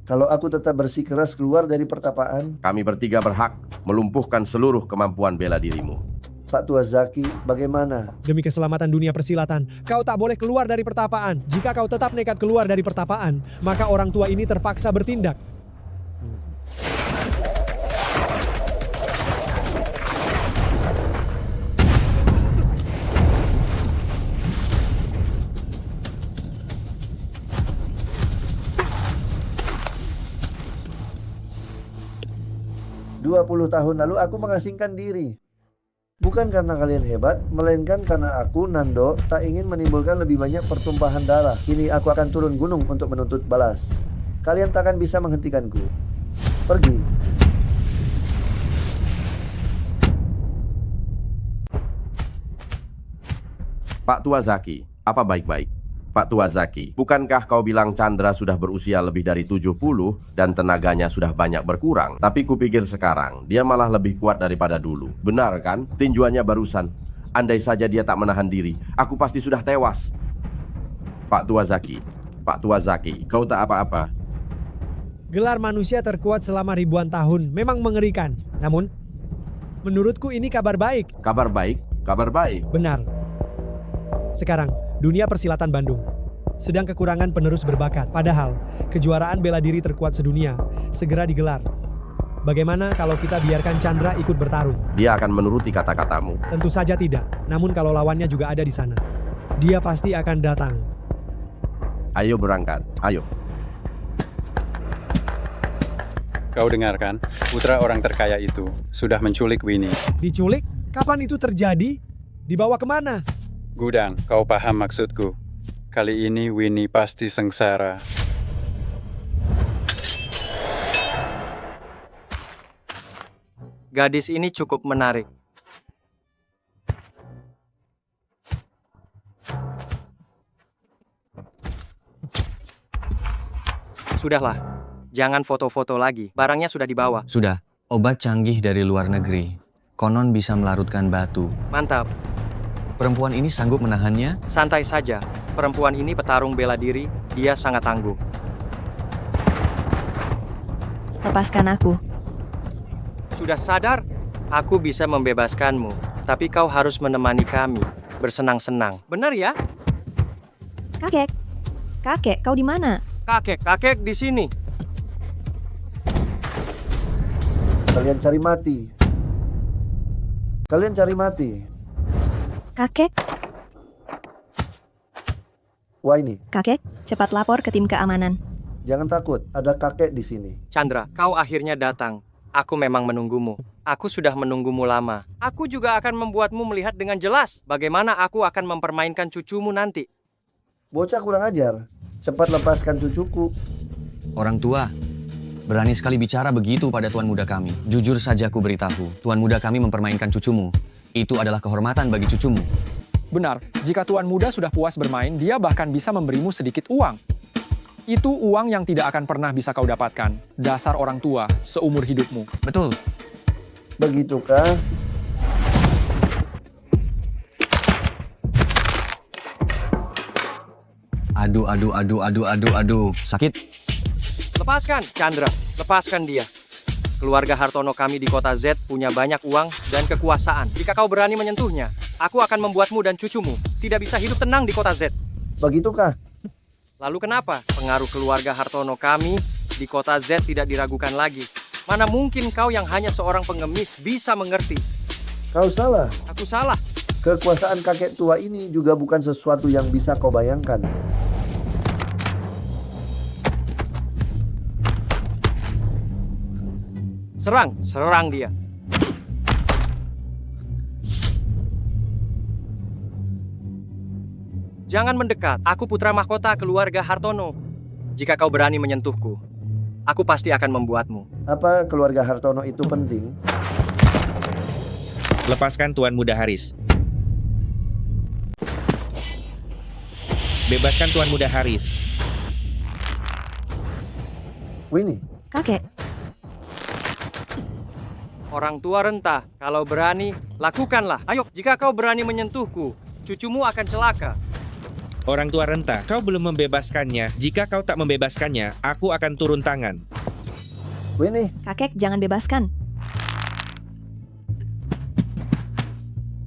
Kalau aku tetap bersikeras keluar dari pertapaan, Kami bertiga berhak melumpuhkan seluruh kemampuan bela dirimu. Pak Tua Zaki, bagaimana? Demi keselamatan dunia persilatan, kau tak boleh keluar dari pertapaan. Jika kau tetap nekat keluar dari pertapaan, maka orang tua ini terpaksa bertindak. Dua 20 tahun lalu aku mengasingkan diri. Bukan karena kalian hebat, melainkan karena aku, Nando, tak ingin menimbulkan lebih banyak pertumpahan darah. Kini aku akan turun gunung untuk menuntut balas. Kalian takkan bisa menghentikanku. Pergi. Pak Tua Zaki, apa baik-baik? Pak Tua Zaki, bukankah kau bilang Chandra sudah berusia lebih dari 70 dan tenaganya sudah banyak berkurang? Tapi kupikir sekarang, dia malah lebih kuat daripada dulu. Benar kan? Tinjuannya barusan. Andai saja dia tak menahan diri, aku pasti sudah tewas. Pak Tua Zaki, kau tak apa-apa. Gelar manusia terkuat selama ribuan tahun memang mengerikan. Namun, menurutku ini kabar baik. Kabar baik? Kabar baik? Benar. Sekarang, dunia persilatan Bandung sedang kekurangan penerus berbakat. Padahal, kejuaraan bela diri terkuat sedunia segera digelar. Bagaimana kalau kita biarkan Chandra ikut bertarung? Dia akan menuruti kata-katamu. Tentu saja tidak. Namun kalau lawannya juga ada di sana, dia pasti akan datang. Ayo berangkat, ayo. Kau dengarkan, putra orang terkaya itu sudah menculik Winnie. Diculik? Kapan itu terjadi? Dibawa kemana? Gudang, kau paham maksudku. Kali ini Winnie pasti sengsara. Gadis ini cukup menarik. Sudahlah, jangan foto-foto lagi. Barangnya sudah dibawa. Sudah, obat canggih dari luar negeri. Konon bisa melarutkan batu. Mantap. Perempuan ini sanggup menahannya? Santai saja. Perempuan ini petarung bela diri. Dia sangat tangguh. Lepaskan aku. Sudah sadar? Aku bisa membebaskanmu. Tapi kau harus menemani kami. Bersenang-senang. Benar ya? Kakek. Kakek, kau di mana? Kakek di sini. Kalian cari mati. Kalian cari mati. Kakek. Wah ini. Kakek, cepat lapor ke tim keamanan. Jangan takut, ada kakek di sini. Chandra, kau akhirnya datang. Aku memang menunggumu. Aku sudah menunggumu lama. Aku juga akan membuatmu melihat dengan jelas bagaimana aku akan mempermainkan cucumu nanti. Bocah kurang ajar. Cepat lepaskan cucuku. Orang tua, berani sekali bicara begitu pada tuan muda kami. Jujur saja aku beritahu, tuan muda kami mempermainkan cucumu. Itu adalah kehormatan bagi cucumu. Benar, jika tuan muda sudah puas bermain, dia bahkan bisa memberimu sedikit uang. Itu uang yang tidak akan pernah bisa kau dapatkan. Dasar orang tua, seumur hidupmu. Betul. Begitukah? Aduh. Sakit. Lepaskan, Chandra. Lepaskan dia. Keluarga Hartono kami di kota Z punya banyak uang dan kekuasaan. Jika kau berani menyentuhnya, aku akan membuatmu dan cucumu tidak bisa hidup tenang di kota Z. Begitukah? Lalu kenapa pengaruh keluarga Hartono kami di kota Z tidak diragukan lagi? Mana mungkin kau yang hanya seorang pengemis bisa mengerti? Kau salah. Aku salah. Kekuasaan kakek tua ini juga bukan sesuatu yang bisa kau bayangkan. Serang dia. Jangan mendekat, aku putra mahkota keluarga Hartono. Jika kau berani menyentuhku, aku pasti akan membuatmu. Apa keluarga Hartono itu penting? Lepaskan Tuan Muda Haris. Bebaskan Tuan Muda Haris. Winnie. Kakek. Orang tua rentah, kalau berani, lakukanlah. Ayo, jika kau berani menyentuhku, cucumu akan celaka. Orang tua renta, kau belum membebaskannya. Jika kau tak membebaskannya, aku akan turun tangan. Winnie. Kakek, jangan bebaskan.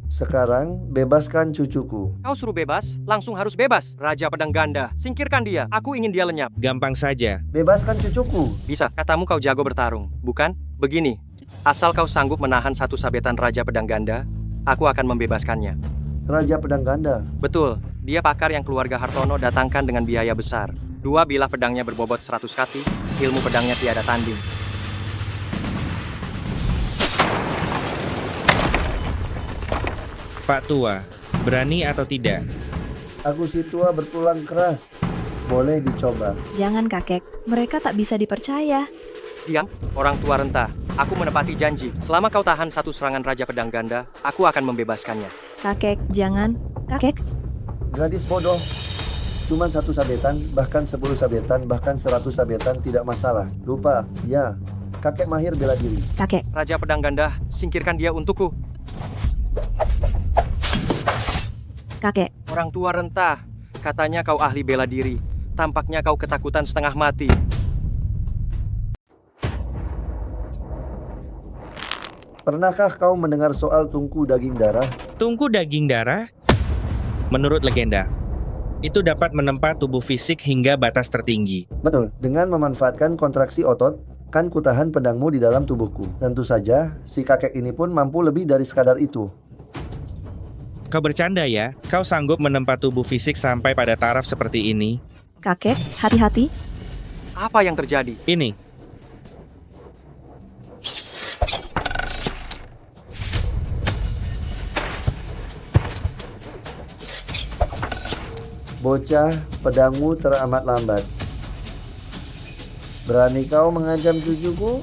Sekarang bebaskan cucuku. Kau suruh bebas, langsung harus bebas. Raja Pedang Ganda, singkirkan dia. Aku ingin dia lenyap. Gampang saja. Bebaskan cucuku. Bisa, katamu kau jago bertarung, bukan? Begini, asal kau sanggup menahan satu sabetan Raja Pedang Ganda, aku akan membebaskannya. Raja Pedang Ganda? Betul, dia pakar yang keluarga Hartono datangkan dengan biaya besar. 2 bilah pedangnya berbobot 100 kati, ilmu pedangnya tiada tanding. Pak Tua, berani atau tidak? Aku si tua bertulang keras. Boleh dicoba. Jangan kakek, mereka tak bisa dipercaya. Diam, orang tua renta. Aku menepati janji. Selama kau tahan satu serangan Raja Pedang Ganda, aku akan membebaskannya. Kakek, jangan. Kakek. Gadis bodoh. Cuman 1 sabetan, bahkan 10 sabetan, bahkan 100 sabetan tidak masalah. Lupa, ya. Kakek mahir bela diri. Kakek. Raja Pedang Ganda, singkirkan dia untukku. Kakek. Orang tua renta, katanya kau ahli bela diri. Tampaknya kau ketakutan setengah mati. Pernahkah kau mendengar soal tungku daging darah? Tungku daging darah? Menurut legenda, itu dapat menempa tubuh fisik hingga batas tertinggi. Betul, dengan memanfaatkan kontraksi otot, kan kutahan pedangmu di dalam tubuhku. Tentu saja, si kakek ini pun mampu lebih dari sekadar itu. Kau bercanda ya? Kau sanggup menempa tubuh fisik sampai pada taraf seperti ini? Kakek, hati-hati. Apa yang terjadi? Ini. Bocah, pedangmu teramat lambat. Berani kau mengancam cucuku?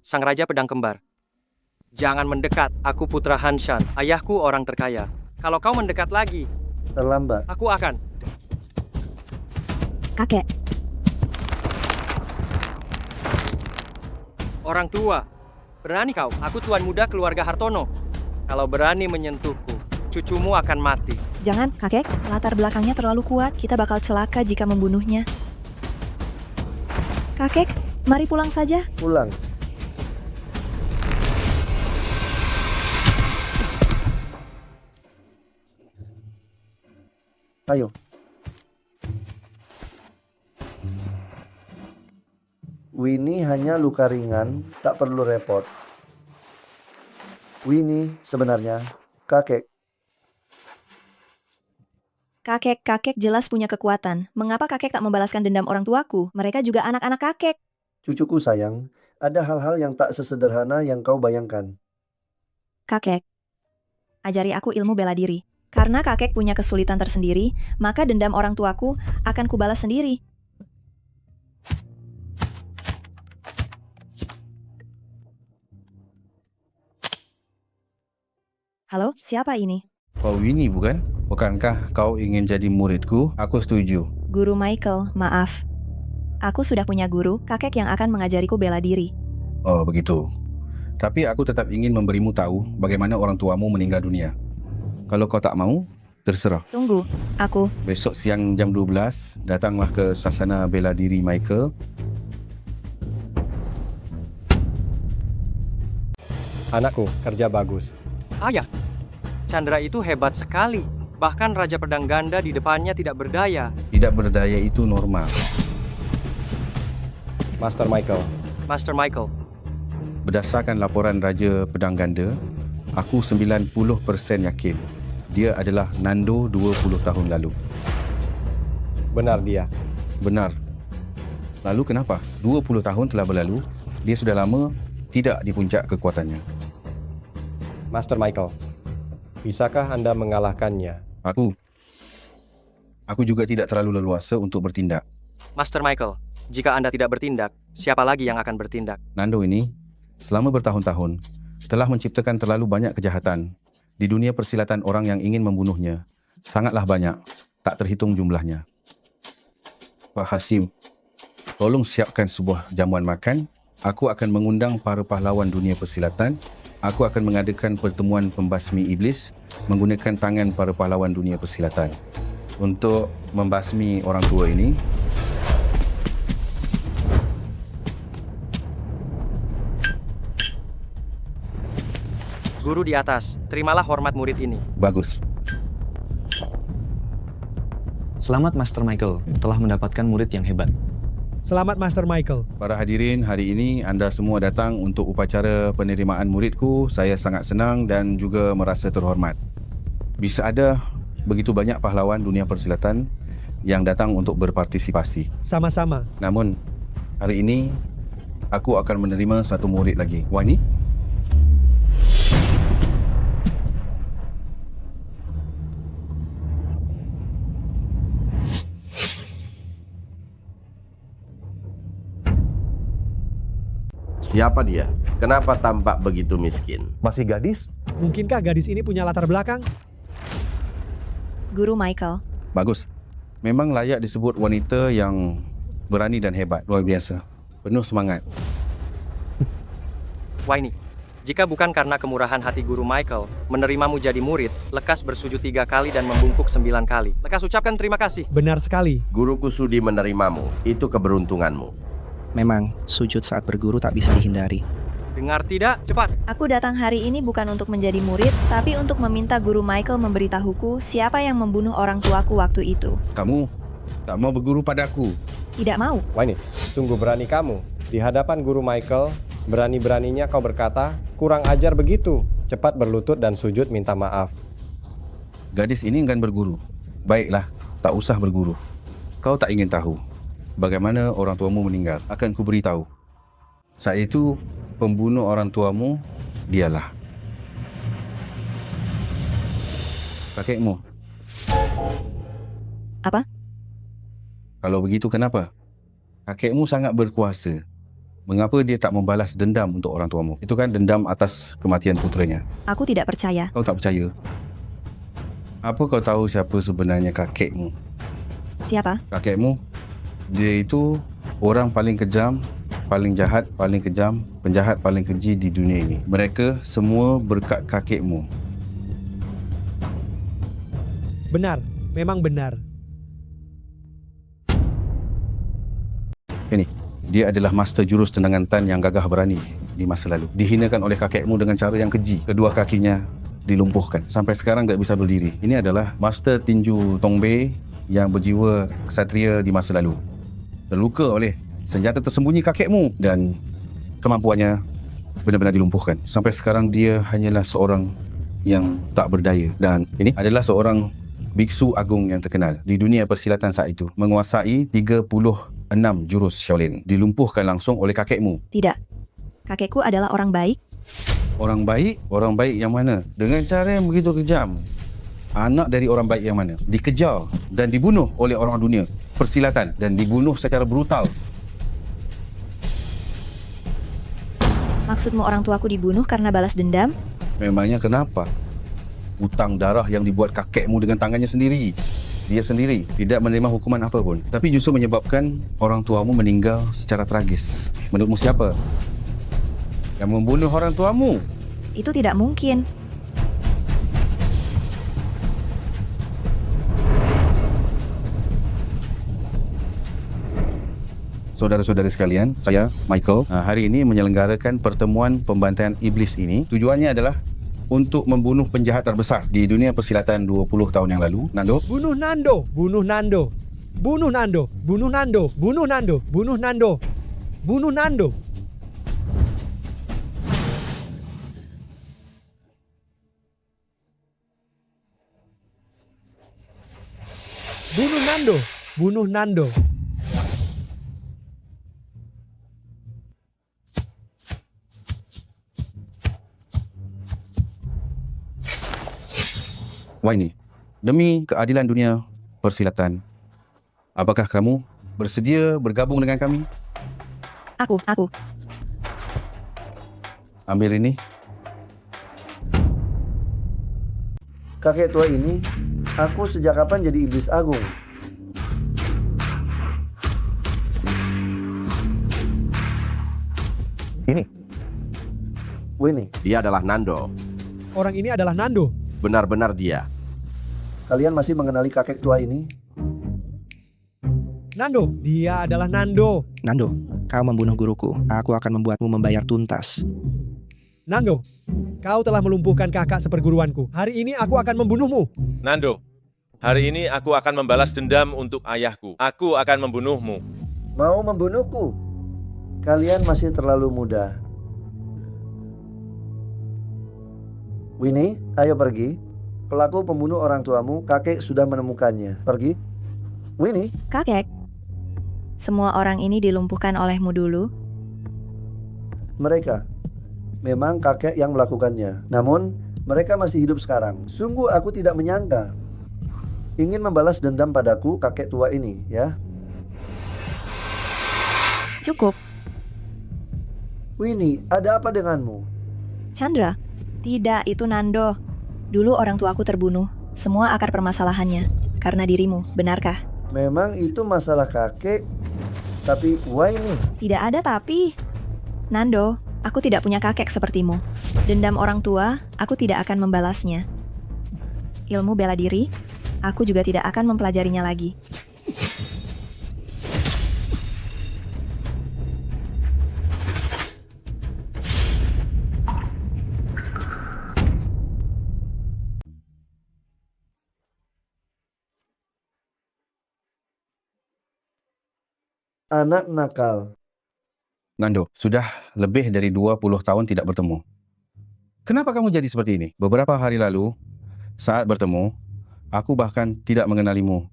Sang Raja Pedang Kembar. Jangan mendekat, aku putra Hanshan, ayahku orang terkaya. Kalau kau mendekat lagi, terlambat. Aku akan. Kakek. Orang tua, berani kau, aku tuan muda keluarga Hartono. Kalau berani menyentuhku, cucumu akan mati. Jangan, kakek. Latar belakangnya terlalu kuat, kita bakal celaka jika membunuhnya. Kakek, mari pulang saja. Pulang. Ayo. Winnie hanya luka ringan, tak perlu repot. Winnie sebenarnya kakek. Kakek jelas punya kekuatan. Mengapa kakek tak membalaskan dendam orang tuaku? Mereka juga anak-anak kakek. Cucuku sayang, ada hal-hal yang tak sesederhana yang kau bayangkan. Kakek, ajari aku ilmu bela diri. Karena kakek punya kesulitan tersendiri, maka dendam orang tuaku akan kubalas sendiri. Halo, siapa ini? Kau Winnie bukan? Bukankah kau ingin jadi muridku? Aku setuju. Guru Michael, maaf. Aku sudah punya guru, kakek yang akan mengajariku bela diri. Oh, begitu. Tapi aku tetap ingin memberimu tahu bagaimana orang tuamu meninggal dunia. Kalau kau tak mau, terserah. Tunggu, aku. Besok siang jam 12, datanglah ke Sasana Bela Diri Michael. Anakku, kerja bagus. Ayah, Chandra itu hebat sekali. Bahkan Raja Pedang Ganda di depannya tidak berdaya. Tidak berdaya itu normal. Master Michael. Master Michael. Berdasarkan laporan Raja Pedang Ganda, aku 90% yakin dia adalah Nando 20 tahun lalu. Benar dia. Benar. Lalu kenapa? 20 tahun telah berlalu, dia sudah lama tidak di puncak kekuatannya. Master Michael, bisakah Anda mengalahkannya? Aku juga tidak terlalu leluasa untuk bertindak. Master Michael, jika Anda tidak bertindak, siapa lagi yang akan bertindak? Nando ini, selama bertahun-tahun, telah menciptakan terlalu banyak kejahatan. Di dunia persilatan orang yang ingin membunuhnya, sangatlah banyak, tak terhitung jumlahnya. Pak Hasim, tolong siapkan sebuah jamuan makan aku akan mengundang para pahlawan dunia persilatan. Aku akan mengadakan pertemuan pembasmi iblis menggunakan tangan para pahlawan dunia persilatan. Untuk membasmi orang tua ini, Guru di atas, terimalah hormat murid ini. bagus. Selamat Master Michael, telah mendapatkan murid yang hebat. Selamat Master Michael. Para hadirin, hari ini anda semua datang untuk upacara penerimaan muridku. Saya sangat senang dan juga merasa terhormat. Bisa ada begitu banyak pahlawan dunia persilatan yang datang untuk berpartisipasi. Sama-sama. Namun, hari ini aku akan menerima satu murid lagi. Wah, ini? Siapa dia? Kenapa tampak begitu miskin? Masih gadis? Mungkinkah gadis ini punya latar belakang? Guru Michael. Bagus. Memang layak disebut wanita yang berani dan hebat. Luar biasa. Penuh semangat. Waini, jika bukan karena kemurahan hati Guru Michael menerimamu jadi murid, lekas bersujud 3 kali dan membungkuk 9 kali. Lekas ucapkan terima kasih. Benar sekali. Guruku sudi menerimamu. Itu keberuntunganmu. Memang, sujud saat berguru tak bisa dihindari. Dengar tidak? Cepat. Aku datang hari ini bukan untuk menjadi murid, tapi untuk meminta Guru Michael memberitahuku siapa yang membunuh orang tuaku waktu itu. Kamu tak mau berguru padaku? Tidak mau. Waini, sungguh berani kamu. Di hadapan Guru Michael, berani-beraninya kau berkata, kurang ajar begitu. Cepat berlutut dan sujud minta maaf. Gadis ini enggan berguru. Baiklah, tak usah berguru. Kau tak ingin tahu bagaimana orang tuamu meninggal. Akan ku beritahu. Saat itu, pembunuh orang tuamu, dialah kakekmu. Apa? Kalau begitu kenapa? Kakekmu sangat berkuasa. Mengapa dia tak membalas dendam untuk orang tuamu? Itu kan dendam atas kematian putranya. Aku tidak percaya. Kau tak percaya? Apa kau tahu siapa sebenarnya kakekmu? Siapa? Kakekmu, dia itu orang paling kejam, paling jahat, paling kejam, penjahat paling keji di dunia ini. Mereka semua berkat kakekmu. Benar, memang benar. Ini, dia adalah master jurus tendangan tan yang gagah berani di masa lalu. Dihinakan oleh kakekmu dengan cara yang keji. Kedua kakinya dilumpuhkan. Sampai sekarang tak bisa berdiri. Ini adalah master tinju Tongbe yang berjiwa ksatria di masa lalu. Terluka oleh senjata tersembunyi kakekmu dan kemampuannya benar-benar dilumpuhkan. Sampai sekarang dia hanyalah seorang yang tak berdaya. Dan ini adalah seorang biksu agung yang terkenal di dunia persilatan saat itu. Menguasai 36 jurus Shaolin. Dilumpuhkan langsung oleh kakekmu. Tidak. Kakekku adalah orang baik. Orang baik? Orang baik yang mana? Dengan cara yang begitu kejam. Anak dari orang baik yang mana? Dikejar dan dibunuh oleh orang dunia persilatan dan dibunuh secara brutal. Maksudmu orang tuaku dibunuh karena balas dendam? Memangnya kenapa? Hutang darah yang dibuat kakekmu dengan tangannya sendiri. Dia sendiri tidak menerima hukuman apa pun. Tapi justru menyebabkan orang tuamu meninggal secara tragis. Menurutmu siapa yang membunuh orang tuamu? Itu tidak mungkin. Saudara-saudara sekalian, saya Michael hari ini menyelenggarakan pertemuan pembantaian iblis ini. Tujuannya adalah untuk membunuh penjahat terbesar di dunia persilatan 20 tahun yang lalu. Nando? Bunuh Nando, bunuh Nando. Bunuh Nando, bunuh Nando, bunuh Nando, bunuh Nando. Bunuh Nando. Bunuh Nando, bunuh Nando. Waini, demi keadilan dunia persilatan, apakah kamu bersedia bergabung dengan kami? Aku. Ambil ini. Kakek tua ini, aku sejak kapan jadi iblis agung? Winnie, Dia adalah Nando. Orang ini adalah Nando. Benar-benar dia. kalian masih mengenali kakek tua ini? Nando, dia adalah Nando. Nando, kau membunuh guruku. Aku akan membuatmu membayar tuntas. Nando, kau telah melumpuhkan kakak seperguruanku. Hari ini aku akan membunuhmu. Nando, hari ini aku akan membalas dendam untuk ayahku. Aku akan membunuhmu. Mau membunuhku? Kalian masih terlalu muda. Winnie, ayo pergi. Pelaku pembunuh orang tuamu, kakek sudah menemukannya. Pergi. Winnie. Kakek, semua orang ini dilumpuhkan olehmu dulu. Mereka. Memang kakek yang melakukannya. Namun, mereka masih hidup sekarang. Sungguh aku tidak menyangka. Ingin membalas dendam padaku, kakek tua ini, ya. Cukup. Winnie, ada apa denganmu? Chandra, tidak, itu Nando. Dulu orang tuaku terbunuh. Semua akar permasalahannya karena dirimu, benarkah? Memang itu masalah kakek. Tapi why nih? Tidak ada tapi. Nando, aku tidak punya kakek sepertimu. Dendam orang tua, aku tidak akan membalasnya. Ilmu bela diri, aku juga tidak akan mempelajarinya lagi. Anak nakal. Nando, sudah lebih dari 20 tahun tidak bertemu. Kenapa kamu jadi seperti ini? Beberapa hari lalu, saat bertemu, aku bahkan tidak mengenalimu.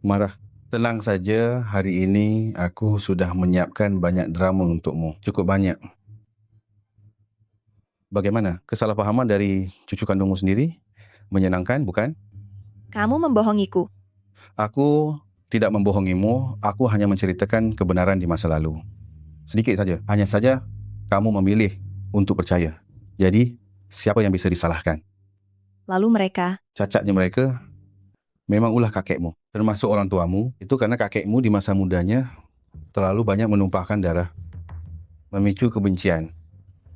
Marah. Tenang saja, hari ini aku sudah menyiapkan banyak drama untukmu. Cukup banyak. Bagaimana? Kesalahpahaman dari cucu kandungmu sendiri? Menyenangkan, bukan? Kamu membohongiku. Aku tidak membohongimu, aku hanya menceritakan kebenaran di masa lalu. Sedikit saja, hanya saja kamu memilih untuk percaya. Jadi, siapa yang bisa disalahkan? Lalu mereka? Cacatnya mereka memang ulah kakekmu, termasuk orang tuamu. Itu karena kakekmu di masa mudanya terlalu banyak menumpahkan darah, memicu kebencian.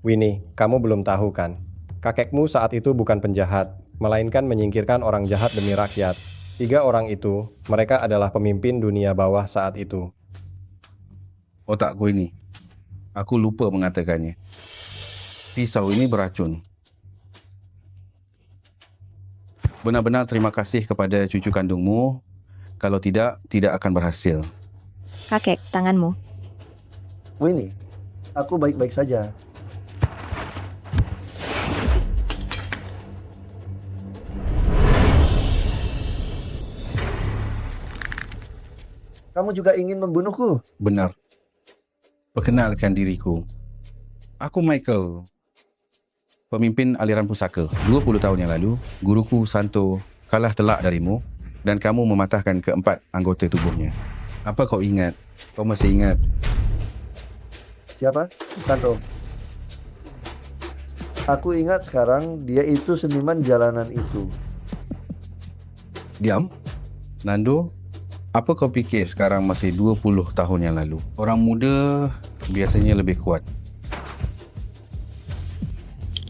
Winnie, kamu belum tahu kan? Kakekmu saat itu bukan penjahat, melainkan menyingkirkan orang jahat demi rakyat. 3 orang itu, mereka adalah pemimpin dunia bawah saat itu. Otakku ini, aku lupa mengatakannya. Pisau ini beracun. Benar-benar terima kasih kepada cucu kandungmu. Kalau tidak, tidak akan berhasil. Kakek, tanganmu. Winnie, aku baik-baik saja. Kamu juga ingin membunuhku? Benar. Perkenalkan diriku. Aku Michael, pemimpin aliran pusaka. 20 tahun yang lalu, guruku Santo kalah telak darimu dan kamu mematahkan keempat anggota tubuhnya. Apa kau ingat? Kau masih ingat? Siapa? Santo. Aku ingat sekarang dia itu seniman jalanan itu. Diam. Nando, apa kau fikir sekarang masih 20 tahun yang lalu? Orang muda biasanya lebih kuat.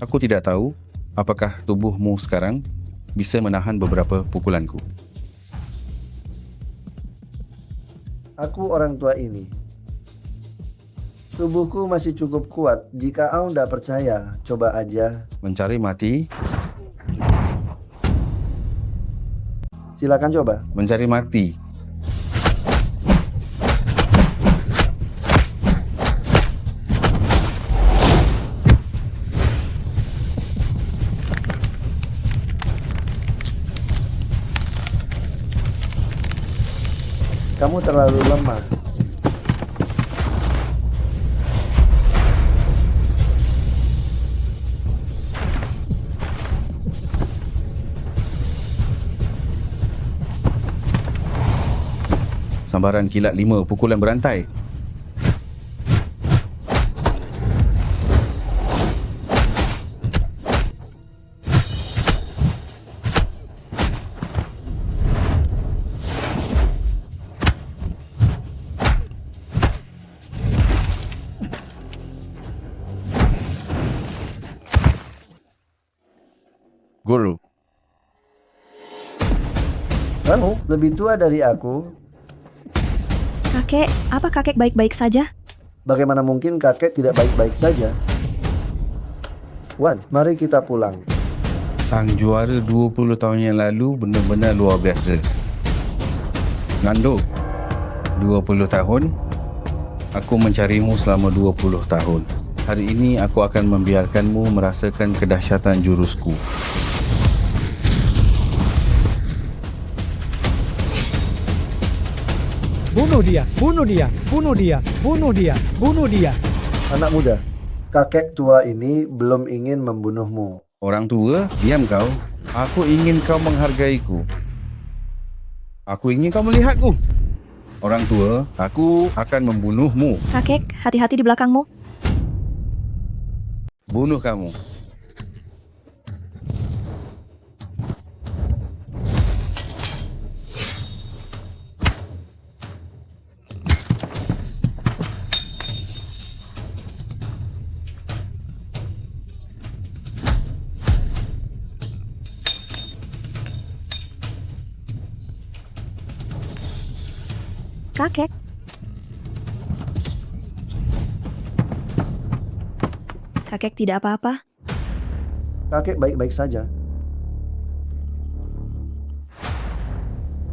Aku tidak tahu apakah tubuhmu sekarang bisa menahan beberapa pukulanku. Aku orang tua ini. Tubuhku masih cukup kuat. Jika kau tidak percaya, coba aja. Mencari mati? Silakan coba. Mencari mati. Kamu terlalu lemah. Sambaran kilat 5 pukulan berantai. Kamu lebih tua dari aku. Kakek, apa kakek baik-baik saja? Bagaimana mungkin kakek tidak baik-baik saja? Wan, mari kita pulang. Sang juara 20 tahun yang lalu benar-benar luar biasa. Nando, 20 tahun. Aku mencarimu selama 20 tahun. Hari ini aku akan membiarkanmu merasakan kedahsyatan jurusku. Bunuh dia, bunuh dia, bunuh dia, bunuh dia, bunuh dia. Anak muda, kakek tua ini belum ingin membunuhmu. Orang tua, diam kau. Aku ingin kau menghargaiku. Aku ingin kau melihatku. Orang tua, aku akan membunuhmu. Kakek, hati-hati di belakangmu. Bunuh kamu. Kakek. Kakek tidak apa-apa. Kakek baik-baik saja.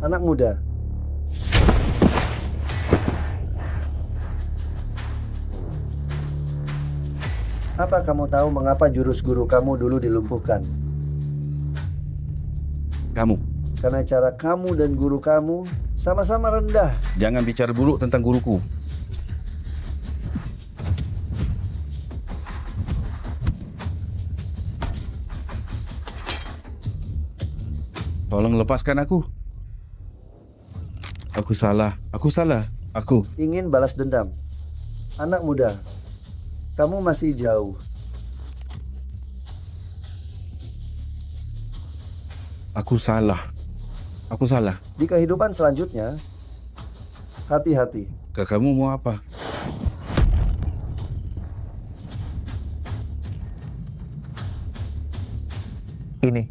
Anak muda. Apa kamu tahu mengapa jurus guru kamu dulu dilumpuhkan? Kamu. Karena cara kamu dan guru kamu sama-sama rendah. Jangan bicara buruk tentang guruku. Tolong lepaskan aku. Aku salah. Aku ingin balas dendam. Anak muda, kamu masih jauh. Aku salah. Di kehidupan selanjutnya, hati-hati. Kamu mau apa? Ini.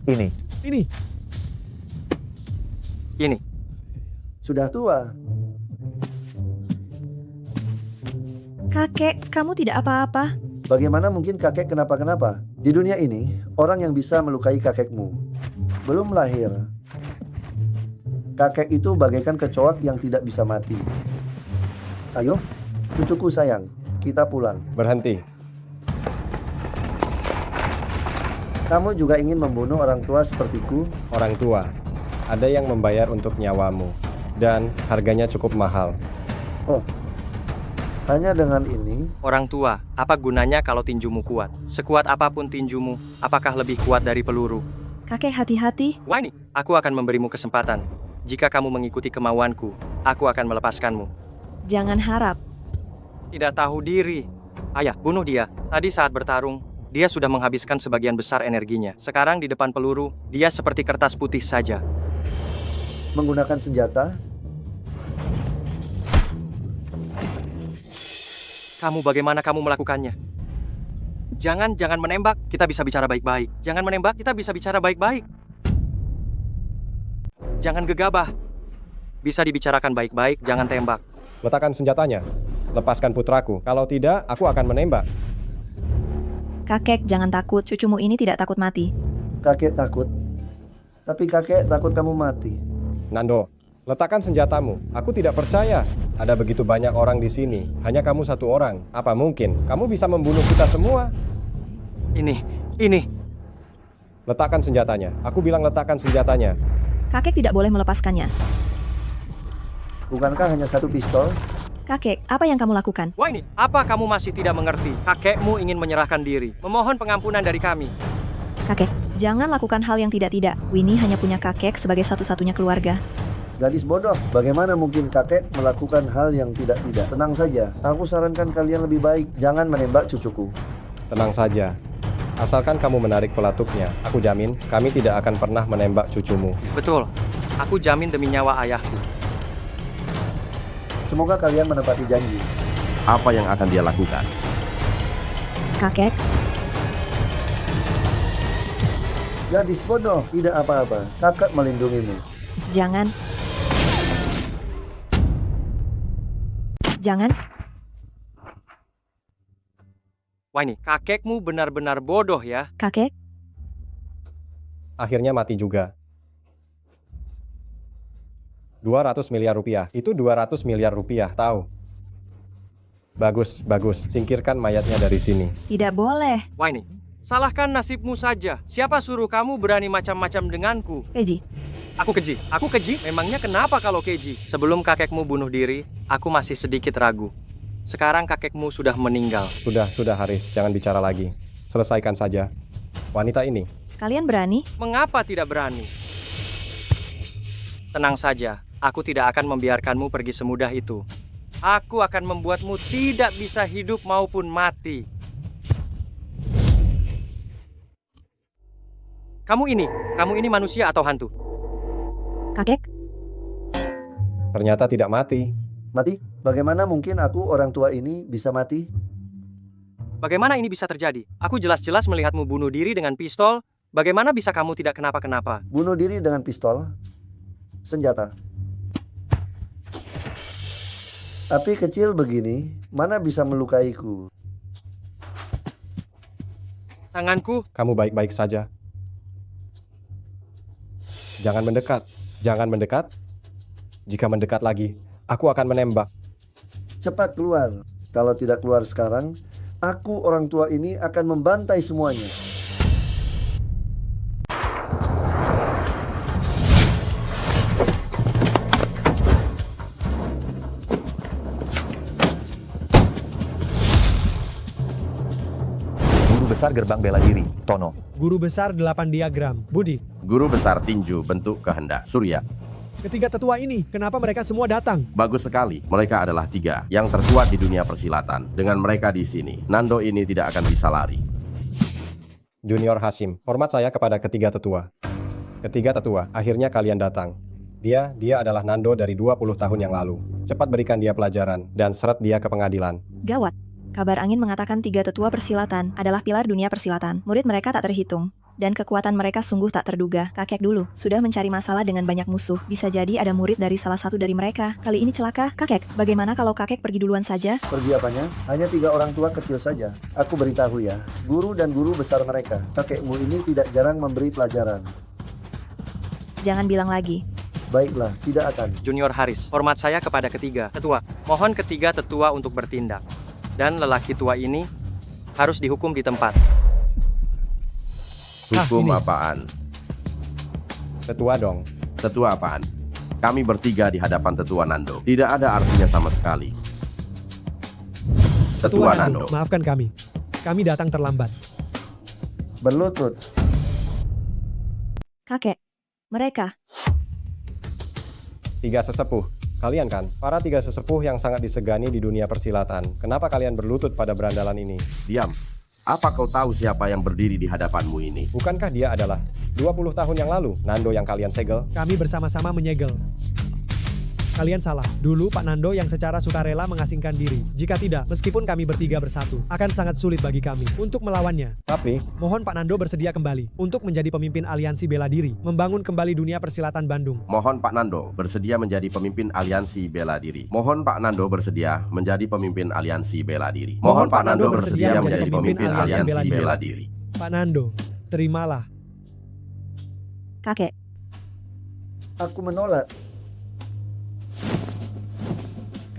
Sudah tua. Kakek, kamu tidak apa-apa. Bagaimana mungkin kakek kenapa-kenapa? Di dunia ini, orang yang bisa melukai kakekmu belum lahir. Kakek itu bagaikan kecoak yang tidak bisa mati. Ayo, cucuku sayang, kita pulang. Berhenti. Kamu juga ingin membunuh orang tua sepertiku? Orang tua, ada yang membayar untuk nyawamu, dan harganya cukup mahal. Oh, hanya dengan ini? Orang tua, apa gunanya kalau tinjumu kuat? Sekuat apapun tinjumu, apakah lebih kuat dari peluru? Kakek, hati-hati. Wani, aku akan memberimu kesempatan. Jika kamu mengikuti kemauanku, aku akan melepaskanmu. Jangan harap. Tidak tahu diri. Ayah, bunuh dia. Tadi saat bertarung, dia sudah menghabiskan sebagian besar energinya. Sekarang di depan peluru, dia seperti kertas putih saja. Menggunakan senjata? Bagaimana kamu melakukannya? Jangan menembak, kita bisa bicara baik-baik. Jangan menembak, kita bisa bicara baik-baik. Jangan gegabah. Bisa dibicarakan baik-baik, jangan tembak. Letakkan senjatanya. Lepaskan putraku. Kalau tidak, aku akan menembak. Kakek, jangan takut. Cucumu ini tidak takut mati. Kakek takut. Tapi kakek takut kamu mati. Nando, letakkan senjatamu. Aku tidak percaya. Ada begitu banyak orang di sini. Hanya kamu satu orang. Apa mungkin kamu bisa membunuh kita semua? Ini. Letakkan senjatanya. Aku bilang letakkan senjatanya. Kakek tidak boleh melepaskannya. Bukankah hanya satu pistol? Kakek, apa yang kamu lakukan? Wani, apa kamu masih tidak mengerti? Kakekmu ingin menyerahkan diri. Memohon pengampunan dari kami. Kakek, jangan lakukan hal yang tidak-tidak. Winnie hanya punya kakek sebagai satu-satunya keluarga. Gadis bodoh, bagaimana mungkin kakek melakukan hal yang tidak-tidak? Tenang saja, aku sarankan kalian lebih baik jangan menembak cucuku. Tenang saja. Asalkan kamu menarik pelatuknya, aku jamin kami tidak akan pernah menembak cucumu. Betul, aku jamin demi nyawa ayahku. Semoga kalian menepati janji. Apa yang akan dia lakukan? Kakek. Gadis bodoh, tidak apa-apa. Kakak melindungimu. Jangan. Jangan. Wah ini, kakekmu benar-benar bodoh ya. Kakek? Akhirnya mati juga. 200 miliar rupiah. Itu 200 miliar rupiah, tahu? Bagus, bagus. Singkirkan mayatnya dari sini. Tidak boleh. Wah ini, salahkan nasibmu saja. Siapa suruh kamu berani macam-macam denganku? Keji. Aku keji. Aku keji? Memangnya kenapa kalau keji? Sebelum kakekmu bunuh diri, aku masih sedikit ragu. Sekarang kakekmu sudah meninggal. Sudah Haris. Jangan bicara lagi. Selesaikan saja. Wanita ini. Kalian berani? Mengapa tidak berani? Tenang saja. Aku tidak akan membiarkanmu pergi semudah itu. Aku akan membuatmu tidak bisa hidup maupun mati. Kamu ini manusia atau hantu? Kakek? Ternyata tidak mati. Mati? Bagaimana mungkin aku orang tua ini bisa mati? Bagaimana ini bisa terjadi? Aku jelas-jelas melihatmu bunuh diri dengan pistol. Bagaimana bisa kamu tidak kenapa-kenapa? Bunuh diri dengan pistol? Senjata. Api kecil begini, mana bisa melukaiku? Tanganku. Kamu baik-baik saja. Jangan mendekat. Jangan mendekat. Jika mendekat lagi, aku akan menembak. Cepat keluar. Kalau tidak keluar sekarang, aku orang tua ini akan membantai semuanya. Guru besar gerbang bela diri, Tono. Guru besar 8 diagram, Budi. Guru besar tinju bentuk kehendak, Surya. Ketiga tetua ini, kenapa mereka semua datang? Bagus sekali, mereka adalah 3 yang terkuat di dunia persilatan. Dengan mereka di sini, Nando ini tidak akan bisa lari. Junior Hashim, hormat saya kepada ketiga tetua. Ketiga tetua, akhirnya kalian datang. Dia adalah Nando dari 20 tahun yang lalu. Cepat berikan dia pelajaran dan seret dia ke pengadilan. Gawat. Kabar angin mengatakan 3 tetua persilatan adalah pilar dunia persilatan. Murid mereka tak terhitung. Dan kekuatan mereka sungguh tak terduga. Kakek dulu sudah mencari masalah dengan banyak musuh. Bisa jadi ada murid dari salah satu dari mereka. Kali ini celaka. Kakek, bagaimana kalau kakek pergi duluan saja? Pergi apanya? Hanya 3 orang tua kecil saja. Aku beritahu ya, guru dan guru besar mereka. Kakekmu ini tidak jarang memberi pelajaran. Jangan bilang lagi. Baiklah, tidak akan. Junior Haris, hormat saya kepada ketiga tetua. Mohon ketiga tetua untuk bertindak. Dan lelaki tua ini harus dihukum di tempat. Hukum apaan? Tetua dong. Tetua apaan? Kami bertiga di hadapan tetua Nando. Tidak ada artinya sama sekali. Tetua Nando. Maafkan kami. Kami datang terlambat. Berlutut. Kakek, mereka. 3 sesepuh. Kalian kan, para 3 sesepuh yang sangat disegani di dunia persilatan. Kenapa kalian berlutut pada berandalan ini? Diam. Apa kau tahu siapa yang berdiri di hadapanmu ini? Bukankah dia adalah 20 tahun yang lalu, Nando yang kalian segel? Kami bersama-sama menyegel. Kalian salah. Dulu Pak Nando yang secara sukarela mengasingkan diri. Jika tidak, meskipun kami bertiga bersatu, akan sangat sulit bagi kami untuk melawannya. Tapi, mohon Pak Nando bersedia kembali untuk menjadi pemimpin aliansi bela diri, membangun kembali dunia persilatan Bandung. Mohon Pak Nando bersedia menjadi pemimpin aliansi bela diri. Mohon Pak Nando bersedia menjadi pemimpin aliansi bela diri. Mohon Pak Nando bersedia menjadi pemimpin aliansi bela diri. Pak Nando, terimalah. Kakek. Aku menolak.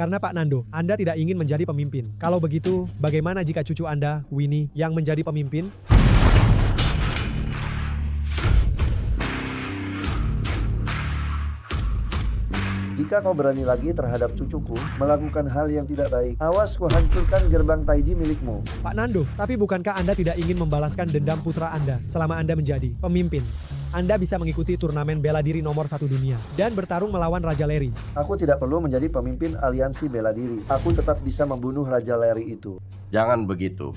Karena Pak Nando, Anda tidak ingin menjadi pemimpin. Kalau begitu, bagaimana jika cucu Anda, Winnie, yang menjadi pemimpin? Jika kau berani lagi terhadap cucuku melakukan hal yang tidak baik, awas ku hancurkan gerbang taiji milikmu. Pak Nando, tapi bukankah Anda tidak ingin membalaskan dendam putra Anda selama Anda menjadi pemimpin? Anda bisa mengikuti turnamen bela diri nomor 1 dunia dan bertarung melawan Raja Larry. Aku tidak perlu menjadi pemimpin aliansi bela diri. Aku tetap bisa membunuh Raja Larry itu. Jangan begitu.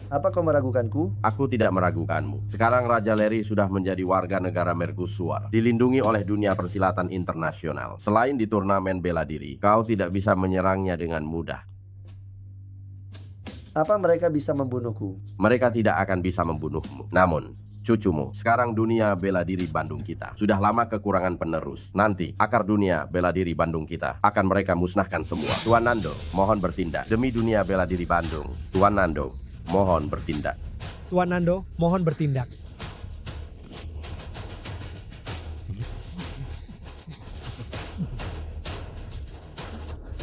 Apa kau meragukanku? Aku tidak meragukanmu. Sekarang Raja Larry sudah menjadi warga negara Mercusuar, dilindungi oleh dunia persilatan internasional. Selain di turnamen bela diri, kau tidak bisa menyerangnya dengan mudah. Apa mereka bisa membunuhku? Mereka tidak akan bisa membunuhmu. Namun, cucumu. Sekarang dunia bela diri Bandung kita sudah lama kekurangan penerus. Nanti akar dunia bela diri Bandung kita akan mereka musnahkan semua. Tuan Nando, mohon bertindak. Demi dunia bela diri Bandung, Tuan Nando, mohon bertindak. Tuan Nando, mohon bertindak.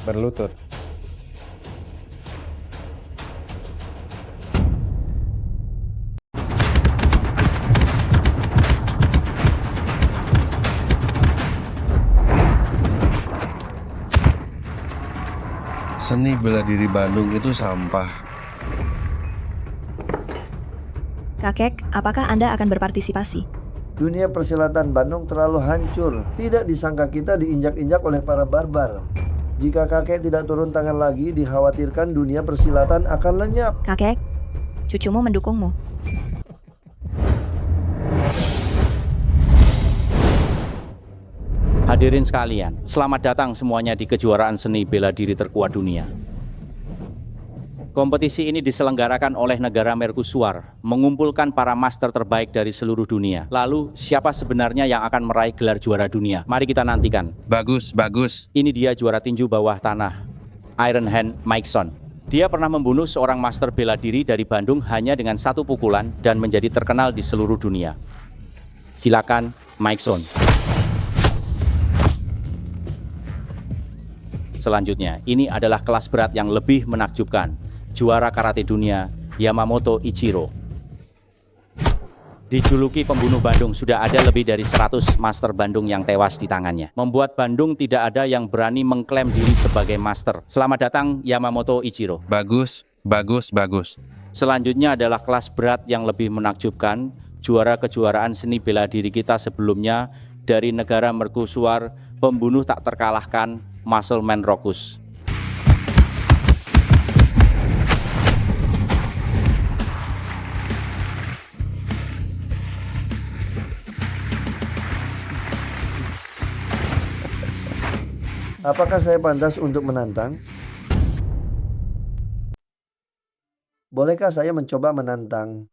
Berlutut. Seni bela diri Bandung itu sampah. Kakek, apakah Anda akan berpartisipasi? Dunia persilatan Bandung terlalu hancur. Tidak disangka kita diinjak-injak oleh para barbar. Jika kakek tidak turun tangan lagi, dikhawatirkan dunia persilatan akan lenyap. Kakek, cucumu mendukungmu. Hadirin sekalian, selamat datang semuanya di kejuaraan seni bela diri terkuat dunia. Kompetisi ini diselenggarakan oleh negara Mercusuar, mengumpulkan para master terbaik dari seluruh dunia. Lalu, siapa sebenarnya yang akan meraih gelar juara dunia? Mari kita nantikan. Bagus, bagus. Ini dia juara tinju bawah tanah, Iron Hand Mikeson. Dia pernah membunuh seorang master bela diri dari Bandung hanya dengan 1 pukulan dan menjadi terkenal di seluruh dunia. Silakan, Mikeson. Selanjutnya, ini adalah kelas berat yang lebih menakjubkan. Juara karate dunia, Yamamoto Ichiro. Dijuluki pembunuh Bandung, sudah ada lebih dari 100 master Bandung yang tewas di tangannya. Membuat Bandung tidak ada yang berani mengklaim diri sebagai master. Selamat datang, Yamamoto Ichiro. Bagus, bagus, bagus. Selanjutnya adalah kelas berat yang lebih menakjubkan. Juara kejuaraan seni bela diri kita sebelumnya dari negara Mercusuar, pembunuh tak terkalahkan, Muscleman Rokus. Apakah saya pantas untuk menantang? Bolehkah saya mencoba menantang?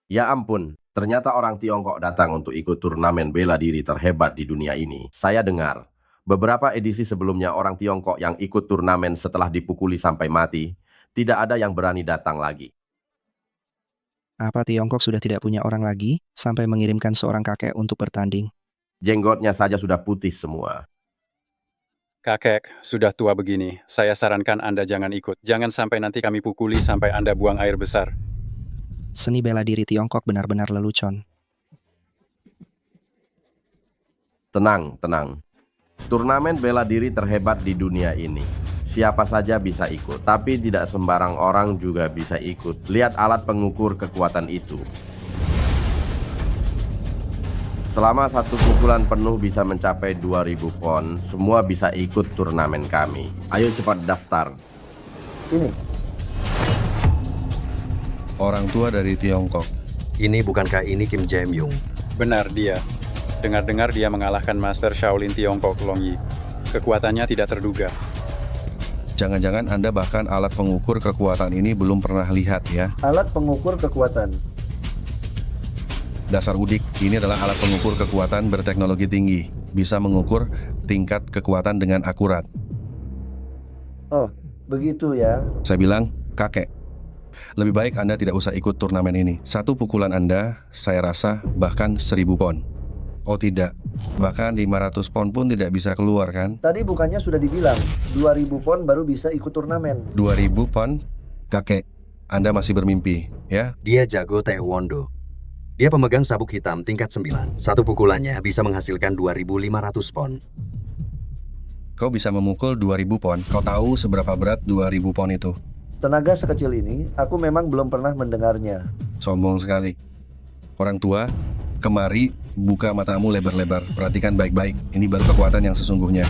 Ya ampun, ternyata orang Tiongkok datang untuk ikut turnamen bela diri terhebat di dunia ini. Saya dengar, beberapa edisi sebelumnya orang Tiongkok yang ikut turnamen setelah dipukuli sampai mati, tidak ada yang berani datang lagi. Apa Tiongkok sudah tidak punya orang lagi, sampai mengirimkan seorang kakek untuk bertanding? Jenggotnya saja sudah putih semua. Kakek, sudah tua begini, saya sarankan Anda jangan ikut. Jangan sampai nanti kami pukuli sampai Anda buang air besar. Seni bela diri Tiongkok benar-benar lelucon. Tenang, tenang. Turnamen bela diri terhebat di dunia ini. Siapa saja bisa ikut, tapi tidak sembarang orang juga bisa ikut. Lihat alat pengukur kekuatan itu. Selama 1 pukulan penuh bisa mencapai 2000 pon, semua bisa ikut turnamen kami. Ayo cepat daftar. Ini. Orang tua dari Tiongkok. Ini bukankah ini Kim Jae-myung? Benar dia. Dengar-dengar dia mengalahkan Master Shaolin Tiongkok Long Yi. Kekuatannya tidak terduga. Jangan-jangan Anda bahkan alat pengukur kekuatan ini belum pernah lihat ya? Alat pengukur kekuatan. Dasar udik, ini adalah alat pengukur kekuatan berteknologi tinggi. Bisa mengukur tingkat kekuatan dengan akurat. Oh, begitu ya. Saya bilang, kakek, lebih baik Anda tidak usah ikut turnamen ini. 1 pukulan Anda, saya rasa, bahkan 1000 pon. Oh tidak, bahkan 500 pon pun tidak bisa keluar kan? Tadi bukannya sudah dibilang, 2000 pon baru bisa ikut turnamen. 2000 pon? Kakek, Anda masih bermimpi, ya? Dia jago taekwondo. Dia pemegang sabuk hitam tingkat 9. 1 pukulannya bisa menghasilkan 2500 pon. Kau bisa memukul 2000 pon. Kau tahu seberapa berat 2000 pon itu? Tenaga sekecil ini, aku memang belum pernah mendengarnya. Sombong sekali. Orang tua, kemari, buka matamu lebar-lebar. Perhatikan baik-baik. Ini baru kekuatan yang sesungguhnya.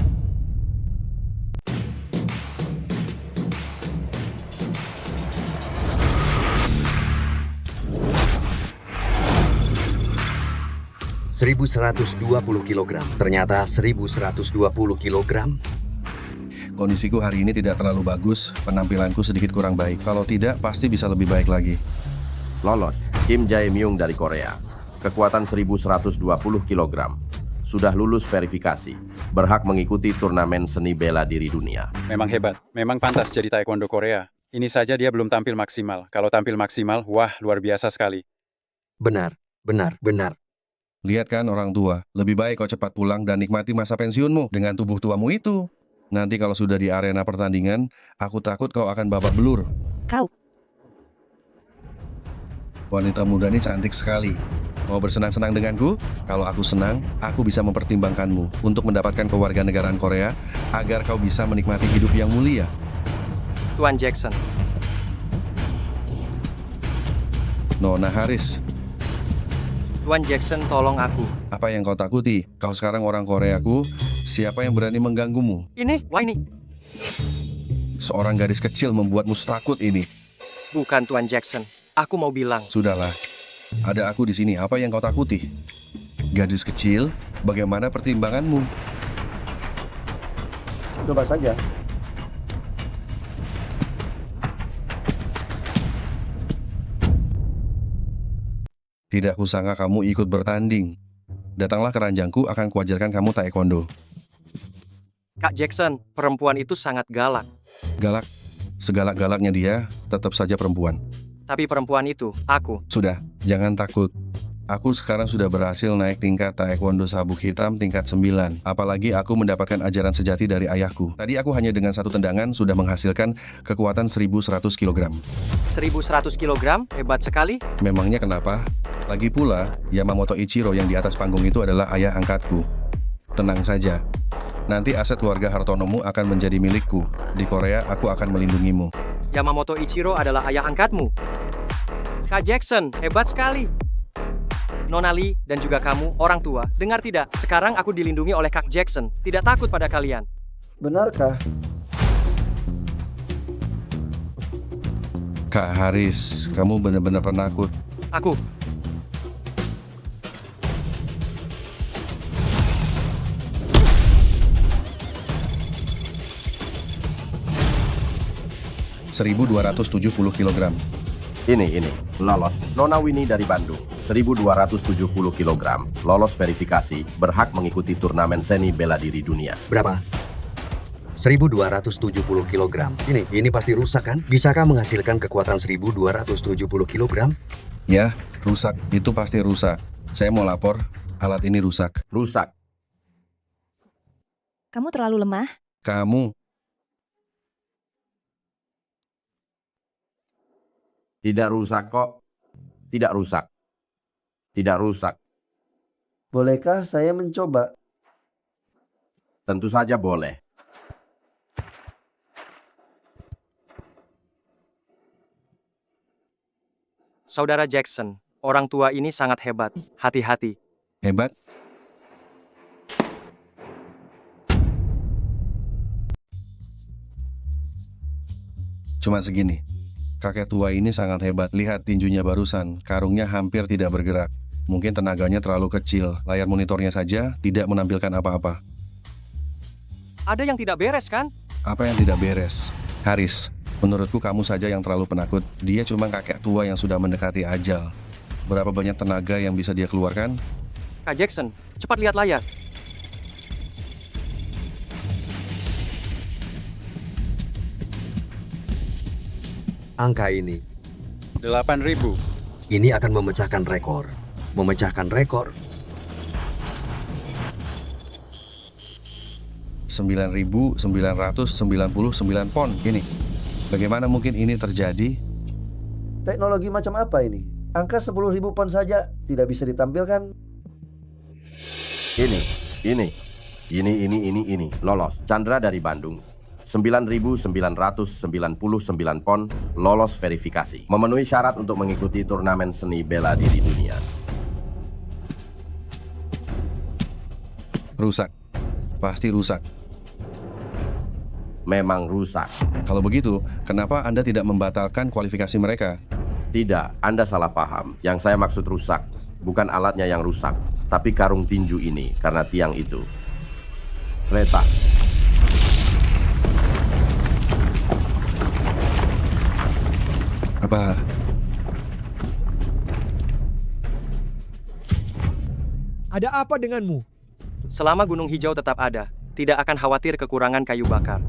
(1120 kg). Ternyata 1120 kg. Kondisiku hari ini tidak terlalu bagus. Penampilanku sedikit kurang baik. Kalau tidak, pasti bisa lebih baik lagi. Lolos. Kim Jae-myung dari Korea. Kekuatan 1120 kg. Sudah lulus verifikasi. Berhak mengikuti turnamen seni bela diri dunia. Memang hebat. Memang pantas jadi taekwondo Korea. Ini saja dia belum tampil maksimal. Kalau tampil maksimal, wah, luar biasa sekali. Benar, benar, benar. Lihat kan orang tua, lebih baik kau cepat pulang dan nikmati masa pensiunmu dengan tubuh tuamu itu. Nanti kalau sudah di arena pertandingan, aku takut kau akan babak belur. Kau. Wanita muda ini cantik sekali. Mau bersenang-senang denganku? Kalau aku senang, aku bisa mempertimbangkanmu untuk mendapatkan kewarganegaraan Korea agar kau bisa menikmati hidup yang mulia. Tuan Jackson. Nona Haris. Tuan Jackson, tolong aku. Apa yang kau takuti? Kau sekarang orang Koreaku. Siapa yang berani mengganggumu? Wah ini. Seorang gadis kecil membuatmu takut ini. Bukan Tuan Jackson. Aku mau bilang. Sudahlah. Ada aku di sini. Apa yang kau takuti? Gadis kecil, bagaimana pertimbanganmu? Coba saja. Tidak kusangka kamu ikut bertanding. Datanglah ke ranjangku, akan kuajarkan kamu taekwondo. Kak Jackson, perempuan itu sangat galak. Galak? Segalak-galaknya dia, tetap saja perempuan. Tapi perempuan itu, aku. Sudah, jangan takut. Aku sekarang sudah berhasil naik tingkat taekwondo sabuk hitam tingkat 9. Apalagi aku mendapatkan ajaran sejati dari ayahku. Tadi aku hanya dengan satu tendangan sudah menghasilkan kekuatan 1100 kg. 1100 kg? Hebat sekali. Memangnya kenapa? Lagi pula, Yamamoto Ichiro yang di atas panggung itu adalah ayah angkatku. Tenang saja. Nanti aset keluarga Hartonomu akan menjadi milikku. Di Korea, aku akan melindungimu. Yamamoto Ichiro adalah ayah angkatmu. Kak Jackson, hebat sekali. Nona Lee dan juga kamu, orang tua, dengar tidak? Sekarang aku dilindungi oleh Kak Jackson. Tidak takut pada kalian. Benarkah? Kak Haris, kamu benar-benar penakut. Aku. (1270 kg). Ini, lolos. Nona Winnie dari Bandung, 1270 kg, lolos verifikasi, berhak mengikuti turnamen seni bela diri dunia. Berapa? 1270 kg. Ini pasti rusak kan? Bisakah menghasilkan kekuatan 1270 kg? Ya, rusak. Itu pasti rusak. Saya mau lapor, alat ini rusak. Rusak. Kamu terlalu lemah. Kamu. Tidak rusak kok. Tidak rusak. Tidak rusak. Bolehkah saya mencoba? Tentu saja boleh. Saudara Jackson, orang tua ini sangat hebat. Hati-hati. Hebat? Cuma segini. Kakek tua ini sangat hebat. Lihat tinjunya barusan. Karungnya hampir tidak bergerak. Mungkin tenaganya terlalu kecil. Layar monitornya saja tidak menampilkan apa-apa. Ada yang tidak beres kan? Apa yang tidak beres? Haris, menurutku kamu saja yang terlalu penakut. Dia cuma kakek tua yang sudah mendekati ajal. Berapa banyak tenaga yang bisa dia keluarkan? Kak Jackson, cepat lihat layar. Angka ini 8.000. Ini akan memecahkan rekor. Memecahkan rekor. 9.999 pon. Ini. Bagaimana mungkin ini terjadi? Teknologi macam apa ini? Angka 10.000 pon saja tidak bisa ditampilkan. Ini. Lolos. Chandra dari Bandung. 9.999 pon, lolos verifikasi. Memenuhi syarat untuk mengikuti turnamen seni bela diri dunia. Rusak. Pasti rusak. Memang rusak. Kalau begitu, kenapa Anda tidak membatalkan kualifikasi mereka? Tidak, Anda salah paham. Yang saya maksud rusak, bukan alatnya yang rusak, tapi karung tinju ini, karena tiang itu retak. Apa? Ada apa denganmu? Selama Gunung Hijau tetap ada, tidak akan khawatir kekurangan kayu bakar.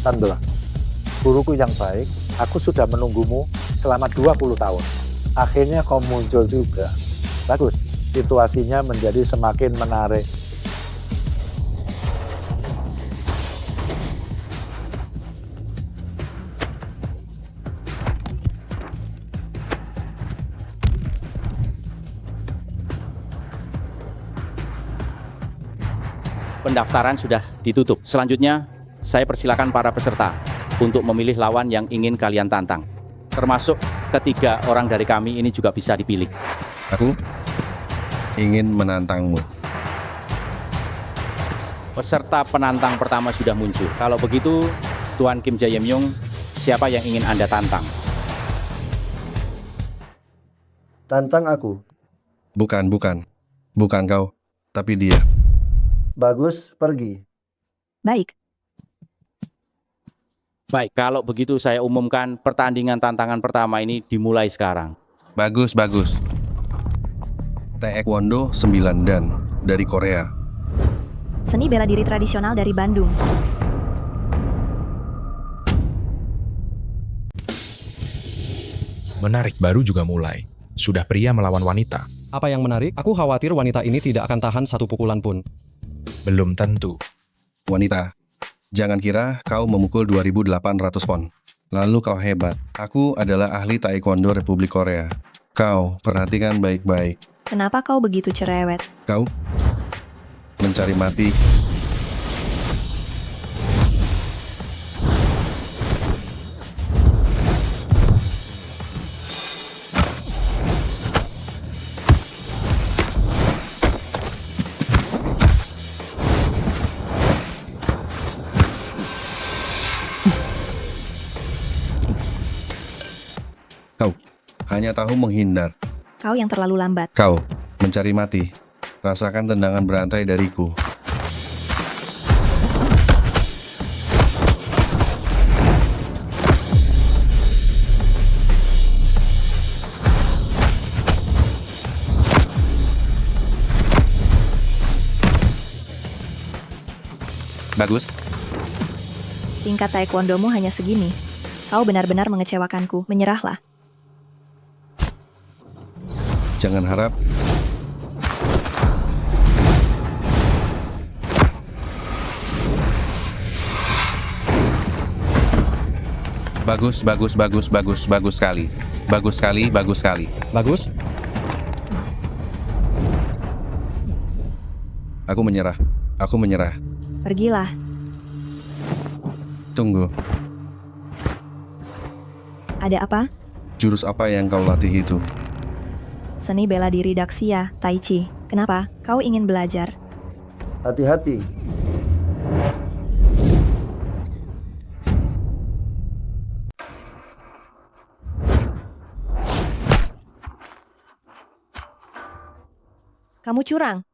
Chandra, guruku yang baik, aku sudah menunggumu selama 20 tahun. Akhirnya kau muncul juga. Bagus, situasinya menjadi semakin menarik. Pendaftaran sudah ditutup. Selanjutnya, saya persilakan para peserta untuk memilih lawan yang ingin kalian tantang. Termasuk ketiga orang dari kami ini juga bisa dipilih. Aku ingin menantangmu. Peserta penantang pertama sudah muncul. Kalau begitu, Tuan Kim Jae-myung, siapa yang ingin Anda tantang? Tantang aku. Bukan kau, tapi dia. Bagus, pergi. Baik. Baik, kalau begitu saya umumkan pertandingan tantangan pertama ini dimulai sekarang. Bagus. Taekwondo 9 dan dari Korea. Seni bela diri tradisional dari Bandung. Menarik, baru juga mulai. Sudah pria melawan wanita. Apa yang menarik? Aku khawatir wanita ini tidak akan tahan satu pukulan pun. Belum tentu. Wanita, jangan kira kau memukul 2.800 pon. Lalu kau hebat. Aku adalah ahli Taekwondo Republik Korea. Kau perhatikan baik-baik. Kenapa kau begitu cerewet? Kau mencari mati. Kau hanya tahu menghindar. Kau yang terlalu lambat. Kau mencari mati. Rasakan tendangan berantai dariku. Bagus. Tingkat taekwondomu hanya segini. Kau benar-benar mengecewakanku. Menyerahlah. Jangan harap. Bagus sekali. Bagus sekali. Bagus? Aku menyerah. Pergilah. Tunggu. Ada apa? Jurus apa yang kau latih itu? Seni bela diri Daxia, Tai Chi. Kenapa? Kau ingin belajar? Hati-hati. Kamu curang.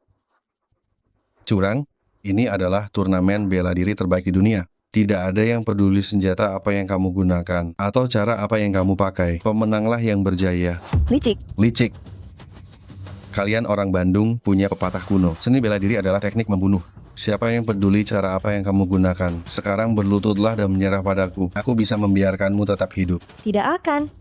Curang? Ini adalah turnamen bela diri terbaik di dunia. Tidak ada yang peduli senjata apa yang kamu gunakan atau cara apa yang kamu pakai. Pemenanglah yang berjaya. Licik. Kalian orang Bandung punya pepatah kuno. Seni bela diri adalah teknik membunuh. Siapa yang peduli cara apa yang kamu gunakan? Sekarang berlututlah dan menyerah padaku. Aku bisa membiarkanmu tetap hidup. Tidak akan.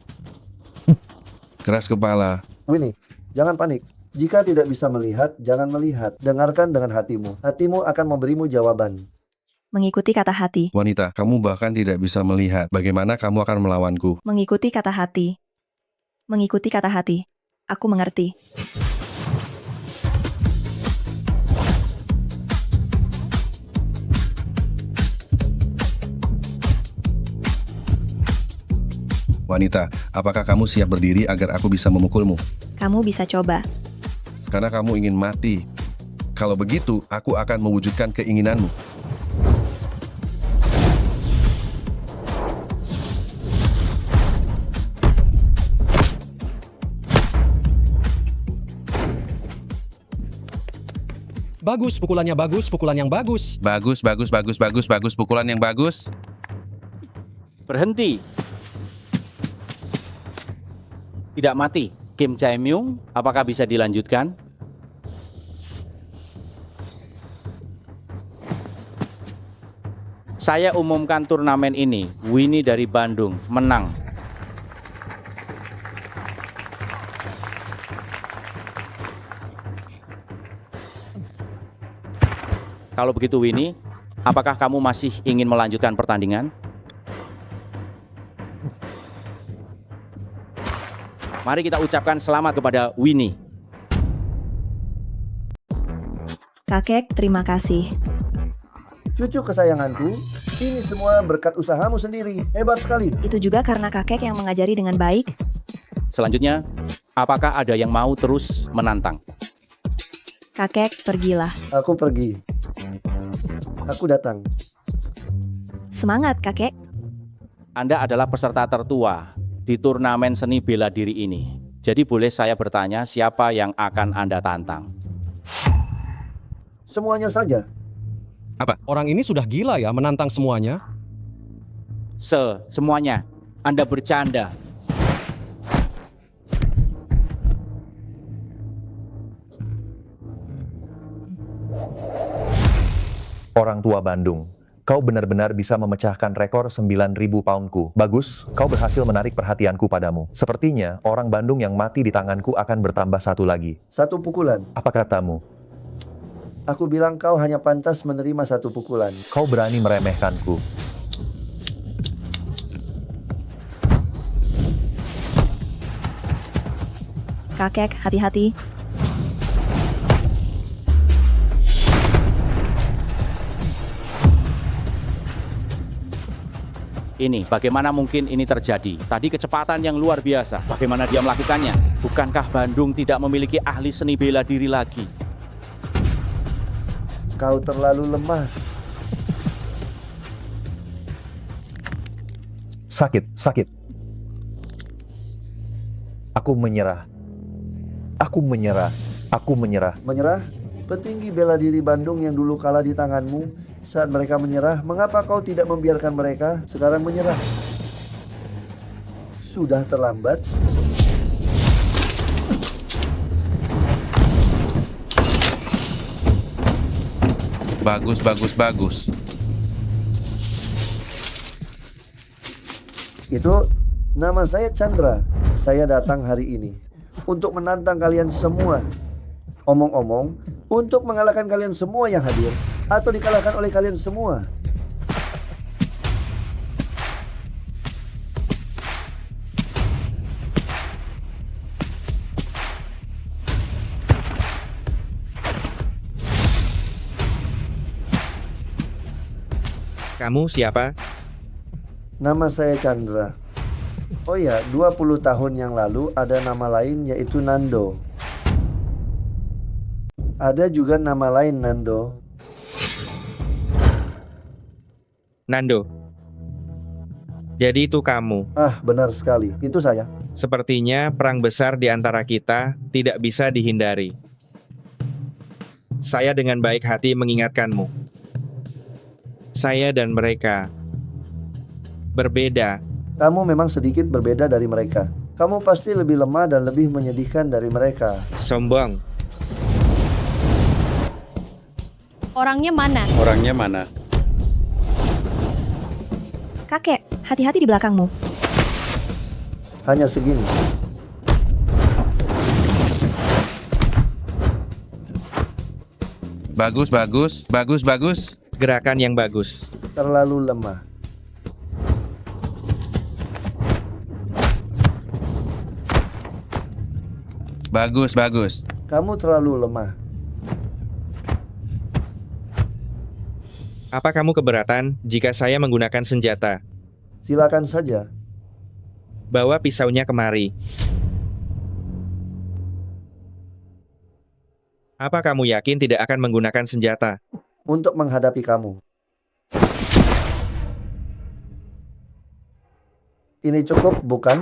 Keras kepala. Winnie, jangan panik. Jika tidak bisa melihat, jangan melihat. Dengarkan dengan hatimu. Hatimu akan memberimu jawaban. Mengikuti kata hati. Wanita, kamu bahkan tidak bisa melihat. Bagaimana kamu akan melawanku? Mengikuti kata hati. Mengikuti kata hati. Aku mengerti. Wanita, apakah kamu siap berdiri agar aku bisa memukulmu? Kamu bisa coba. Karena kamu ingin mati. Kalau begitu, aku akan mewujudkan keinginanmu. Bagus, pukulan yang bagus, pukulan yang bagus. Bagus, pukulan yang bagus. Berhenti. Tidak mati. Kim Jae-myung, apakah bisa dilanjutkan? Saya umumkan turnamen ini, Winnie dari Bandung menang. Kalau begitu Winnie, apakah kamu masih ingin melanjutkan pertandingan? Mari kita ucapkan selamat kepada Winnie. Kakek, terima kasih. Cucu kesayanganku, ini semua berkat usahamu sendiri. Hebat sekali. Itu juga karena kakek yang mengajari dengan baik. Selanjutnya, apakah ada yang mau terus menantang? Kakek, pergilah. Aku pergi. Aku datang. Semangat, kakek. Anda adalah peserta tertua di turnamen seni bela diri ini. Jadi boleh saya bertanya siapa yang akan Anda tantang? Semuanya saja. Apa? Orang ini sudah gila ya menantang semuanya. Semuanya. Anda bercanda. Orang tua Bandung, kau benar-benar bisa memecahkan rekor 9.000 poundku. Bagus, kau berhasil menarik perhatianku padamu. Sepertinya orang Bandung yang mati di tanganku akan bertambah satu lagi. 1 pukulan. Apa katamu? Aku bilang kau hanya pantas menerima 1 pukulan. Kau berani meremehkanku. Kakek, hati-hati. Ini, bagaimana mungkin ini terjadi? Tadi kecepatan yang luar biasa. Bagaimana dia melakukannya? Bukankah Bandung tidak memiliki ahli seni bela diri lagi? Kau terlalu lemah. Sakit. Aku menyerah. Menyerah? Petinggi bela diri Bandung yang dulu kalah di tanganmu, saat mereka menyerah, mengapa kau tidak membiarkan mereka sekarang menyerah? Sudah terlambat. Bagus. Itu, nama saya Chandra. Saya datang hari ini untuk menantang kalian semua. Omong-omong, untuk mengalahkan kalian semua yang hadir, atau dikalahkan oleh kalian semua. Kamu siapa? Nama saya Chandra. Oh ya, 20 tahun yang lalu ada nama lain yaitu Nando. Ada juga nama lain Nando. Nando. Jadi itu kamu. Ah, benar sekali. Itu saya. Sepertinya perang besar di antara kita tidak bisa dihindari. Saya dengan baik hati mengingatkanmu. Saya dan mereka berbeda. Kamu memang sedikit berbeda dari mereka. Kamu pasti lebih lemah dan lebih menyedihkan dari mereka. Sombong. Orangnya mana? Kakek, hati-hati di belakangmu. Hanya segini. Bagus. Gerakan yang bagus. Terlalu lemah. Bagus. Kamu terlalu lemah. Apa kamu keberatan jika saya menggunakan senjata? Silakan saja. Bawa pisaunya kemari. Apa kamu yakin tidak akan menggunakan senjata? Untuk menghadapi kamu. Ini cukup, bukan?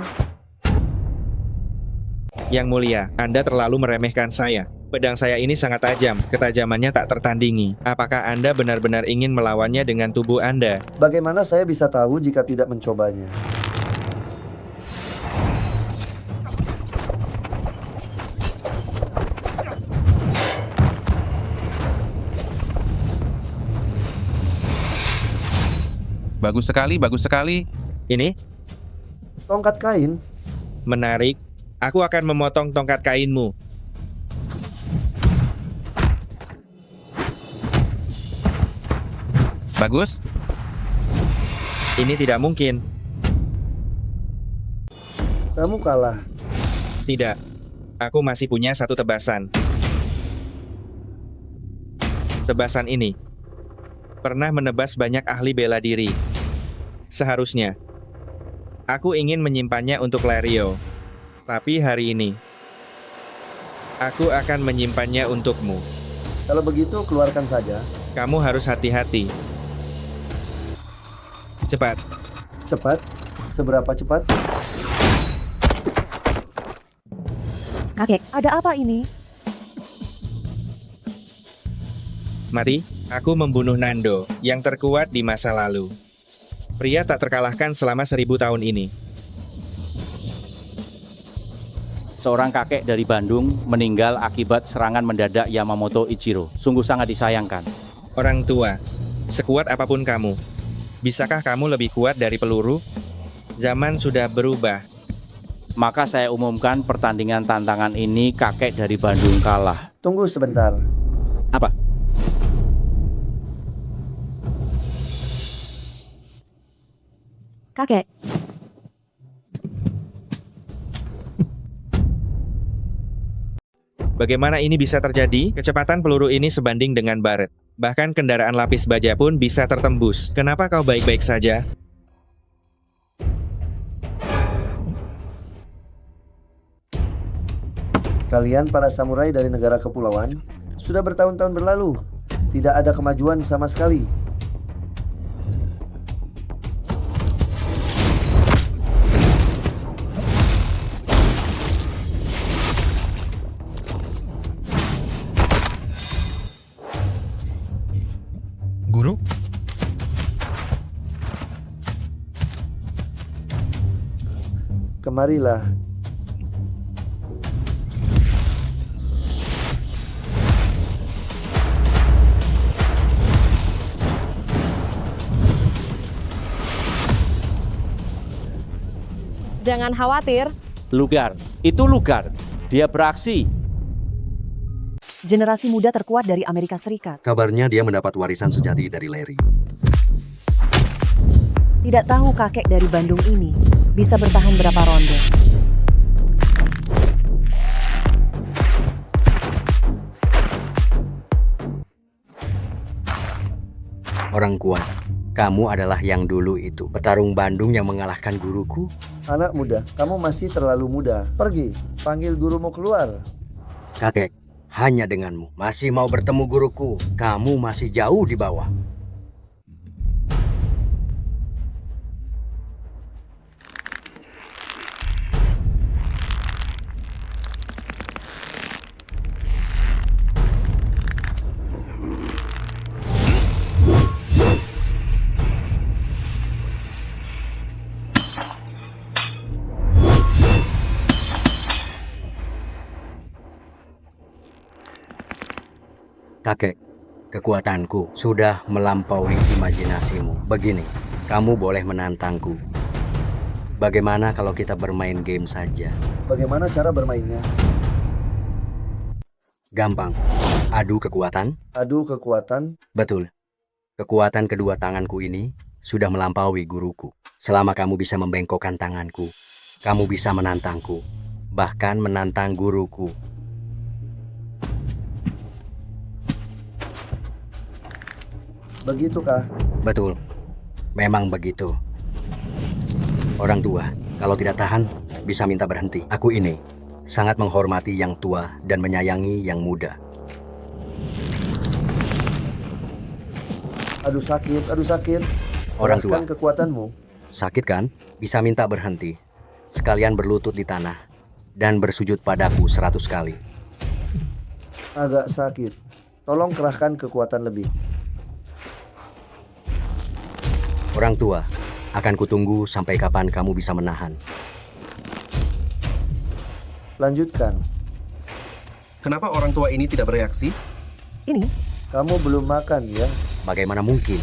Yang mulia, Anda terlalu meremehkan saya. Pedang saya ini sangat tajam, ketajamannya tak tertandingi. Apakah Anda benar-benar ingin melawannya dengan tubuh Anda? Bagaimana saya bisa tahu jika tidak mencobanya? Bagus sekali, bagus sekali. Ini? Tongkat kain. Menarik. Aku akan memotong tongkat kainmu. Bagus. Ini tidak mungkin. Kamu kalah. Tidak. Aku masih punya satu tebasan. Tebasan ini pernah menebas banyak ahli bela diri. Seharusnya aku ingin menyimpannya untuk Lario. Tapi hari ini aku akan menyimpannya untukmu. Kalau begitu, keluarkan saja. Kamu harus hati-hati. Cepat. Cepat? Seberapa cepat? Kakek, ada apa ini? Mati, aku membunuh Nando, yang terkuat di masa lalu. Pria tak terkalahkan selama 1000 tahun ini. Seorang kakek dari Bandung meninggal akibat serangan mendadak Yamamoto Ichiro. Sungguh sangat disayangkan. Orang tua, sekuat apapun kamu, bisakah kamu lebih kuat dari peluru? Zaman sudah berubah. Maka saya umumkan pertandingan tantangan ini kakek dari Bandung kalah. Tunggu sebentar. Apa? Kakek. Bagaimana ini bisa terjadi? Kecepatan peluru ini sebanding dengan baret. Bahkan kendaraan lapis baja pun bisa tertembus. Kenapa kau baik-baik saja? Kalian para samurai dari negara kepulauan sudah bertahun-tahun berlalu. Tidak ada kemajuan sama sekali. Guru? Kemarilah. Jangan khawatir. Lugar, itu Lugar. Dia beraksi. Generasi muda terkuat dari Amerika Serikat. Kabarnya dia mendapat warisan sejati dari Larry. Tidak tahu kakek dari Bandung ini bisa bertahan berapa ronde. Orang kuat, kamu adalah yang dulu itu, petarung Bandung yang mengalahkan guruku. Anak muda, kamu masih terlalu muda. Pergi, panggil gurumu keluar. Kakek, hanya denganmu masih mau bertemu guruku. Kamu masih jauh di bawah. Kakek, kekuatanku sudah melampaui imajinasimu. Begini, kamu boleh menantangku. Bagaimana kalau kita bermain game saja? Bagaimana cara bermainnya? Gampang. Adu kekuatan. Adu kekuatan? Betul. Kekuatan kedua tanganku ini sudah melampaui guruku. Selama kamu bisa membengkokkan tanganku, kamu bisa menantangku. Bahkan menantang guruku. Begitukah? Betul. Memang begitu. Orang tua, kalau tidak tahan, bisa minta berhenti. Aku ini sangat menghormati yang tua dan menyayangi yang muda. Aduh sakit, aduh sakit. Orang tua. Kerahkan kekuatanmu. Sakit kan? Bisa minta berhenti. Sekalian berlutut di tanah dan bersujud padaku 100 kali. Agak sakit. Tolong kerahkan kekuatan lebih. Orang tua, akan kutunggu sampai kapan kamu bisa menahan. Lanjutkan. Kenapa orang tua ini tidak bereaksi? Ini? Kamu belum makan ya? Bagaimana mungkin?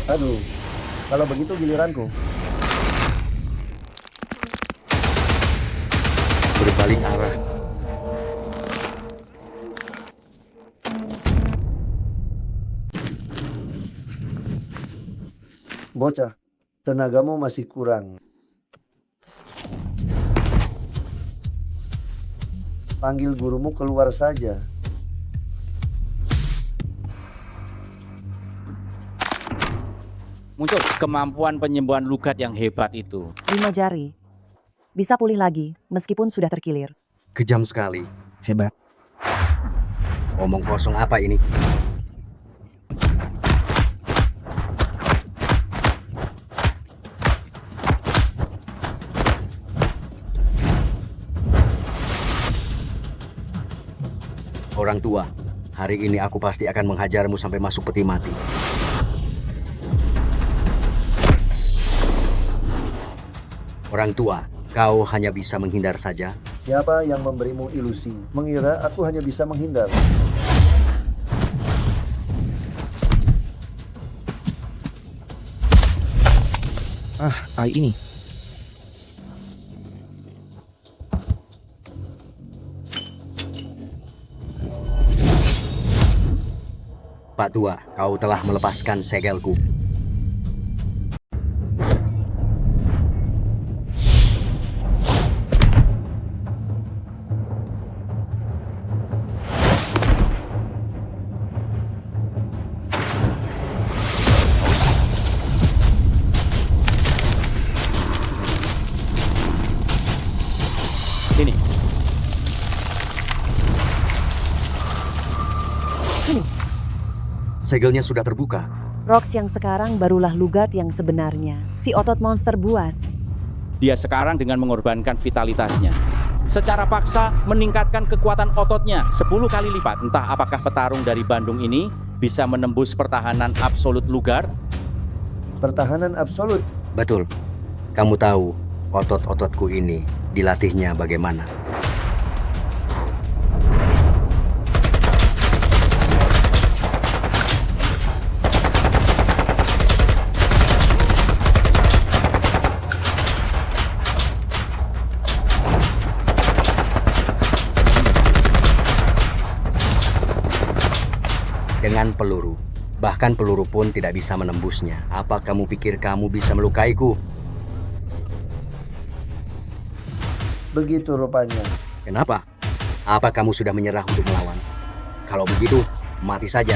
Aduh, kalau begitu giliranku. Berbalik arah. Bocah, tenagamu masih kurang. Panggil gurumu keluar saja. Muncul kemampuan penyembuhan lugat yang hebat itu. 5 jari. Bisa pulih lagi, meskipun sudah terkilir. Kejam sekali. Hebat. Omong kosong apa ini? Orang tua, hari ini aku pasti akan menghajarmu sampai masuk peti mati. Orang tua, kau hanya bisa menghindar saja. Siapa yang memberimu ilusi? Mengira aku hanya bisa menghindar. Ai ini. Pak Tua, kau telah melepaskan segelku. Ini. Segelnya sudah terbuka. Rox yang sekarang barulah Lugard yang sebenarnya. Si otot monster buas. Dia sekarang dengan mengorbankan vitalitasnya. Secara paksa meningkatkan kekuatan ototnya 10 kali lipat. Entah apakah petarung dari Bandung ini bisa menembus pertahanan absolut Lugard? Pertahanan absolut? Betul. Kamu tahu otot-ototku ini dilatihnya bagaimana? Dengan peluru. Bahkan peluru pun tidak bisa menembusnya. Apa kamu pikir kamu bisa melukaiku? Begitu rupanya. Kenapa? Apa kamu sudah menyerah untuk melawan? Kalau begitu, mati saja.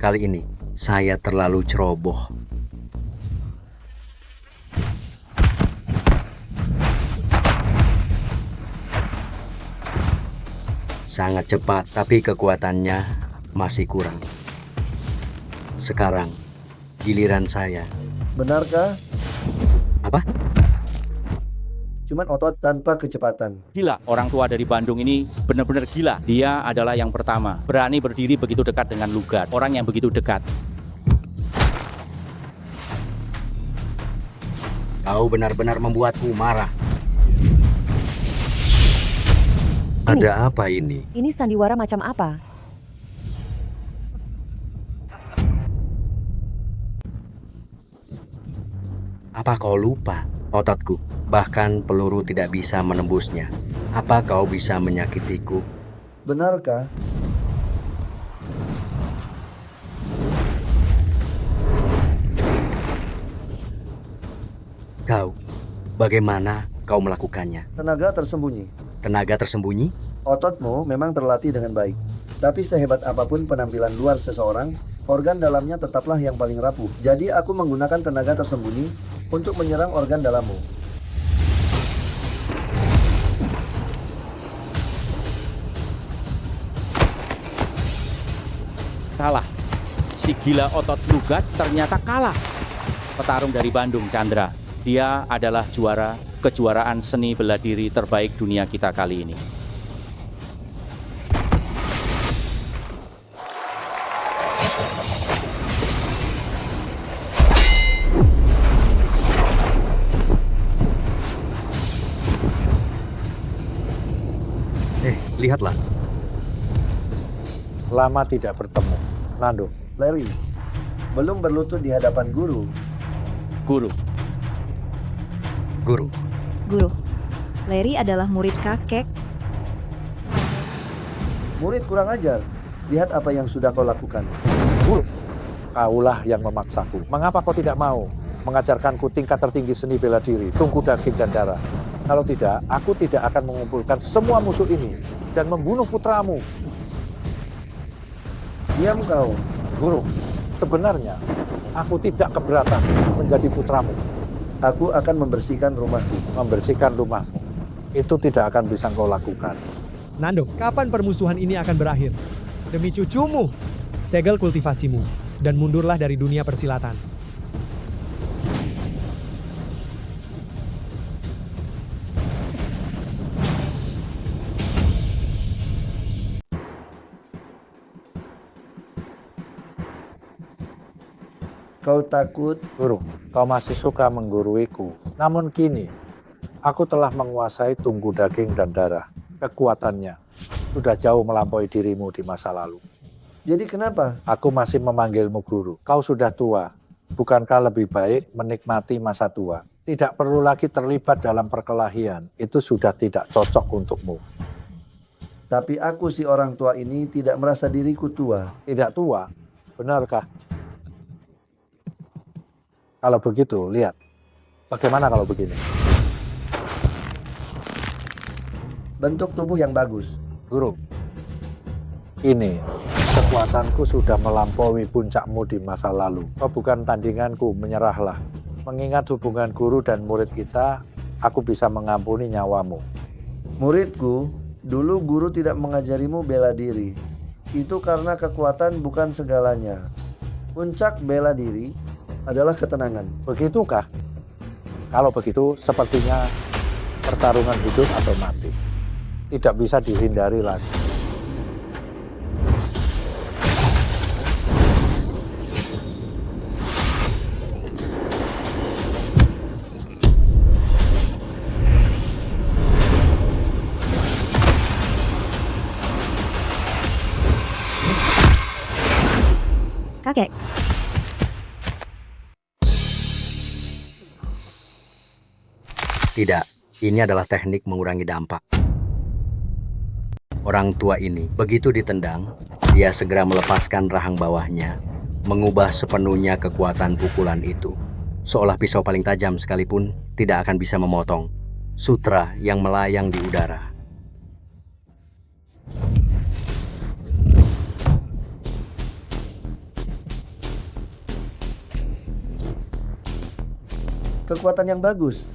Kali ini, saya terlalu ceroboh. Sangat cepat, tapi kekuatannya masih kurang. Sekarang, giliran saya. Benarkah? Apa? Cuman otot tanpa kecepatan. Gila, orang tua dari Bandung ini benar-benar gila. Dia adalah yang pertama berani berdiri begitu dekat dengan Lugard. Orang yang begitu dekat. Kau benar-benar membuatku marah. Ada apa ini? Ini sandiwara macam apa? Apa kau lupa? Ototku, bahkan peluru tidak bisa menembusnya. Apa kau bisa menyakitiku? Benarkah? Kau, bagaimana kau melakukannya? Tenaga tersembunyi. Tenaga tersembunyi? Ototmu memang terlatih dengan baik. Tapi sehebat apapun penampilan luar seseorang, organ dalamnya tetaplah yang paling rapuh. Jadi aku menggunakan tenaga tersembunyi untuk menyerang organ dalammu. Kalah. Si gila otot lugat ternyata kalah. Petarung dari Bandung, Chandra. Dia adalah juara kejuaraan seni bela diri terbaik dunia kita kali ini. Lihatlah. Lama tidak bertemu. Nando. Larry, belum berlutut di hadapan guru. Guru. Guru. Guru, Larry adalah murid kakek. Murid kurang ajar. Lihat apa yang sudah kau lakukan. Guru, kaulah yang memaksaku. Mengapa kau tidak mau mengajarkanku tingkat tertinggi seni bela diri, tungku daging dan darah? Kalau tidak, aku tidak akan mengumpulkan semua musuh ini dan membunuh putramu. Diam kau. Guru, sebenarnya aku tidak keberatan menjadi putramu. Aku akan membersihkan rumahku. Membersihkan rumahmu. Itu tidak akan bisa kau lakukan. Nando, kapan permusuhan ini akan berakhir? Demi cucumu, segel kultivasimu, dan mundurlah dari dunia persilatan. Kau takut? Guru, kau masih suka mengguruiku. Namun kini, aku telah menguasai tungku daging dan darah. Kekuatannya sudah jauh melampaui dirimu di masa lalu. Jadi kenapa? Aku masih memanggilmu guru. Kau sudah tua. Bukankah lebih baik menikmati masa tua? Tidak perlu lagi terlibat dalam perkelahian. Itu sudah tidak cocok untukmu. Tapi aku si orang tua ini tidak merasa diriku tua. Tidak tua? Benarkah? Kalau begitu, lihat. Bagaimana kalau begini? Bentuk tubuh yang bagus. Guru, ini kekuatanku sudah melampaui puncakmu di masa lalu. Kau bukan tandinganku, menyerahlah. Mengingat hubungan guru dan murid kita, aku bisa mengampuni nyawamu. Muridku, dulu guru tidak mengajarimu bela diri. Itu karena kekuatan bukan segalanya. Puncak bela diri adalah ketenangan. Begitukah? Kalau begitu, sepertinya pertarungan hidup atau mati. Tidak bisa dihindari lagi. Kakek. Tidak, ini adalah teknik mengurangi dampak. Orang tua ini, begitu ditendang, dia segera melepaskan rahang bawahnya, mengubah sepenuhnya kekuatan pukulan itu. Seolah pisau paling tajam sekalipun tidak akan bisa memotong sutra yang melayang di udara. Kekuatan yang bagus.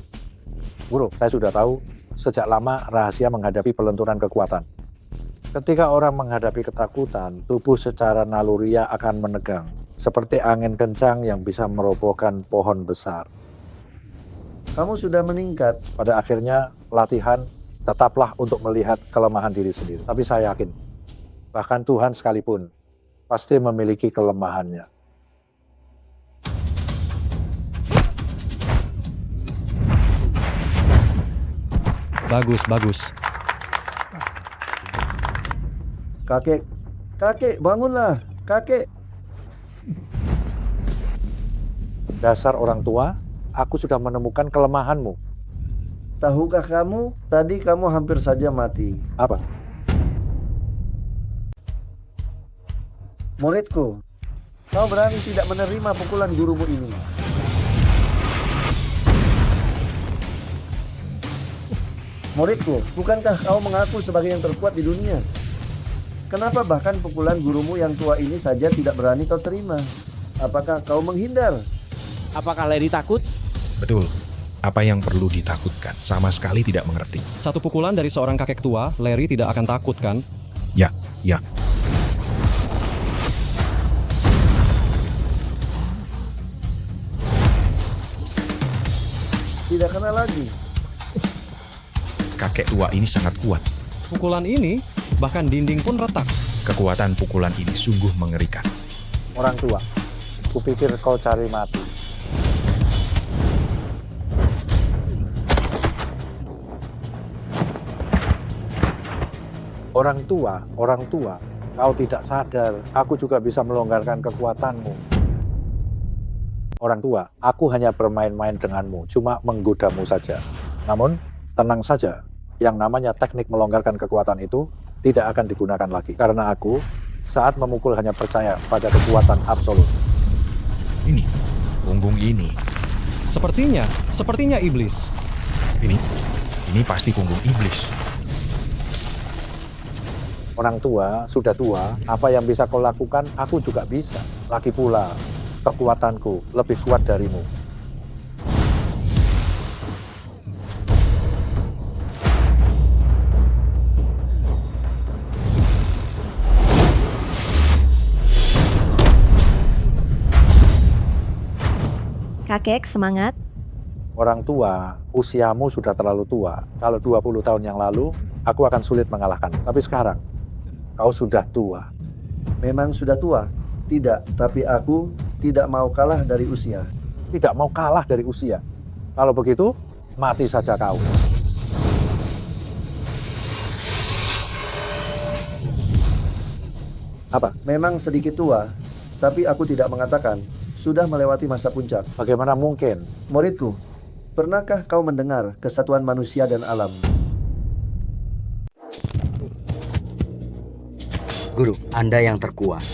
Guru, saya sudah tahu sejak lama rahasia menghadapi pelenturan kekuatan. Ketika orang menghadapi ketakutan, tubuh secara naluriah akan menegang, seperti angin kencang yang bisa merobohkan pohon besar. Kamu sudah meningkat. Pada akhirnya, latihan tetaplah untuk melihat kelemahan diri sendiri. Tapi saya yakin, bahkan Tuhan sekalipun pasti memiliki kelemahannya. Bagus, bagus. Kakek, kakek, bangunlah, kakek. Dasar orang tua, aku sudah menemukan kelemahanmu. Tahukah kamu, tadi kamu hampir saja mati. Apa? Muridku, kau berani tidak menerima pukulan gurumu ini. Muridku, bukankah kau mengaku sebagai yang terkuat di dunia? Kenapa bahkan pukulan gurumu yang tua ini saja tidak berani kau terima? Apakah kau menghindar? Apakah Larry takut? Betul. Apa yang perlu ditakutkan? Sama sekali tidak mengerti. Satu pukulan dari seorang kakek tua, Larry tidak akan takut kan? Ya, ya. Tidak kena lagi. Kakek tua ini sangat kuat. Pukulan ini, bahkan dinding pun retak. Kekuatan pukulan ini sungguh mengerikan. Orang tua, kupikir kau cari mati. Orang tua, kau tidak sadar, aku juga bisa melonggarkan kekuatanmu. Orang tua, aku hanya bermain-main denganmu, cuma menggodamu saja. Namun, tenang saja, yang namanya teknik melonggarkan kekuatan itu tidak akan digunakan lagi. Karena aku, saat memukul hanya percaya pada kekuatan absolut. Ini, punggung ini. Sepertinya iblis. Ini pasti punggung iblis. Orang tua, sudah tua, apa yang bisa kau lakukan, aku juga bisa. Lagi pula, kekuatanku lebih kuat darimu. Kakek, semangat. Orang tua, usiamu sudah terlalu tua. Kalau 20 tahun yang lalu, aku akan sulit mengalahkan. Tapi sekarang, kau sudah tua. Memang sudah tua? Tidak, tapi aku tidak mau kalah dari usia. Tidak mau kalah dari usia. Kalau begitu, mati saja kau. Apa? Memang sedikit tua, tapi aku tidak mengatakan sudah melewati masa puncak. Bagaimana mungkin? Muridku, pernahkah kau mendengar kesatuan manusia dan alam? Guru, Anda yang terkuat.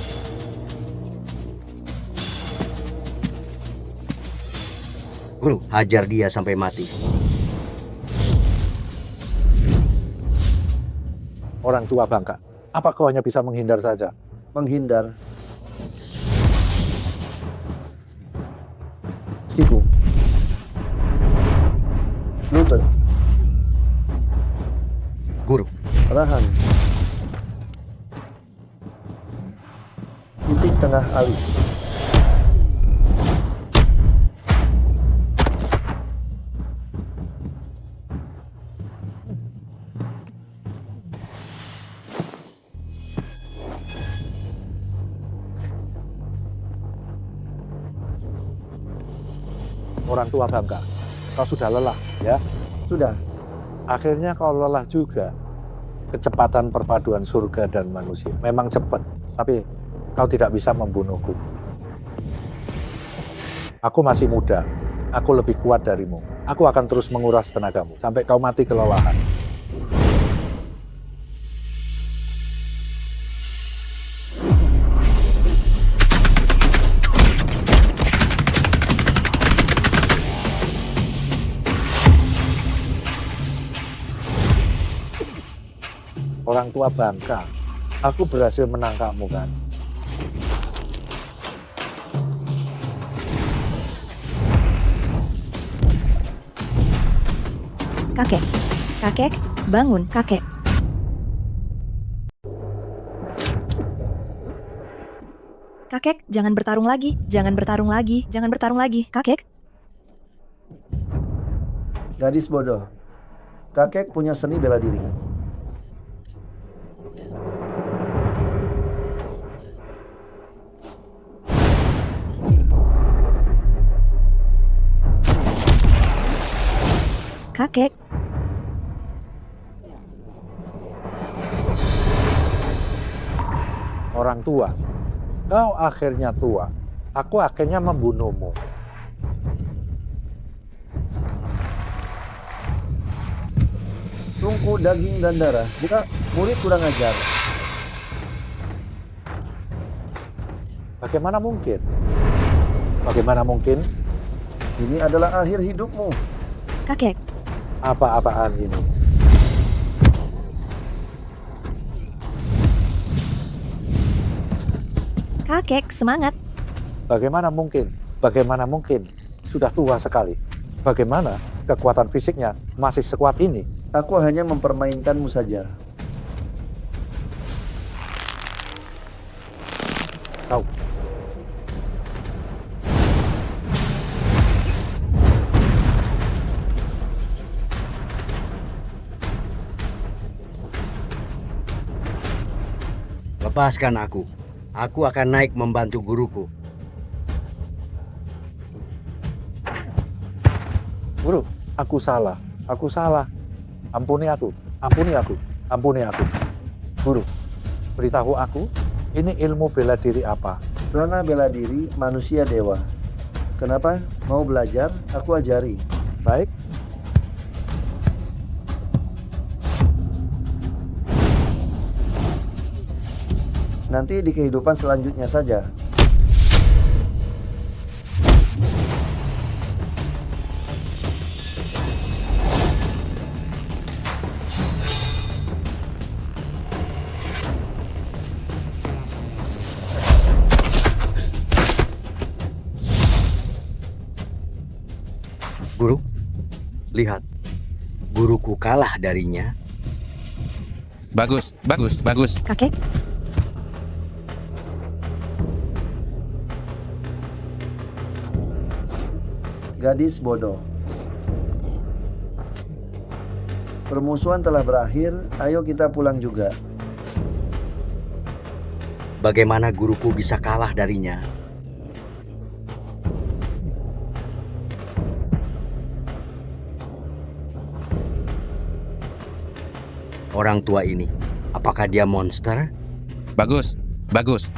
Guru, hajar dia sampai mati. Orang tua bangka, apa kau hanya bisa menghindar saja? Menghindar? Siku. Lutut. Guru. Rahang. Titik tengah alis. Orang tua bangka, kau sudah lelah, ya? Sudah. Akhirnya kau lelah juga. Kecepatan perpaduan surga dan manusia memang cepat, tapi kau tidak bisa membunuhku. Aku masih muda, aku lebih kuat darimu. Aku akan terus menguras tenagamu sampai kau mati kelelahan. Orang tua bangka, aku berhasil menangkapmu kan? Kakek, bangun, kakek. Kakek, jangan bertarung lagi, kakek. Gadis bodoh, kakek punya seni bela diri. Kakek. Orang tua, kau akhirnya tua. Aku akhirnya membunuhmu. Tungku daging dan darah, bukan murid kurang ajar. Bagaimana mungkin? Bagaimana mungkin? Ini adalah akhir hidupmu. Kakek. Apa-apaan ini? Kakek, semangat. Bagaimana mungkin? Bagaimana mungkin? Sudah tua sekali. Bagaimana kekuatan fisiknya masih sekuat ini? Aku hanya mempermainkanmu saja. Tahu. Lepaskan aku. Aku akan naik membantu guruku. Guru, aku salah. Aku salah. Ampuni aku. Ampuni aku. Ampuni aku. Guru, beritahu aku, ini ilmu bela diri apa? Ranah bela diri manusia dewa. Kenapa? Mau belajar? Aku ajari. Baik. Nanti di kehidupan selanjutnya saja. Guru, lihat. Guruku kalah darinya. Bagus, bagus, bagus. Kakek, Gadis bodoh. Permusuhan telah berakhir, ayo kita pulang juga. Bagaimana guruku bisa kalah darinya? Orang tua ini, apakah dia monster? Bagus, bagus.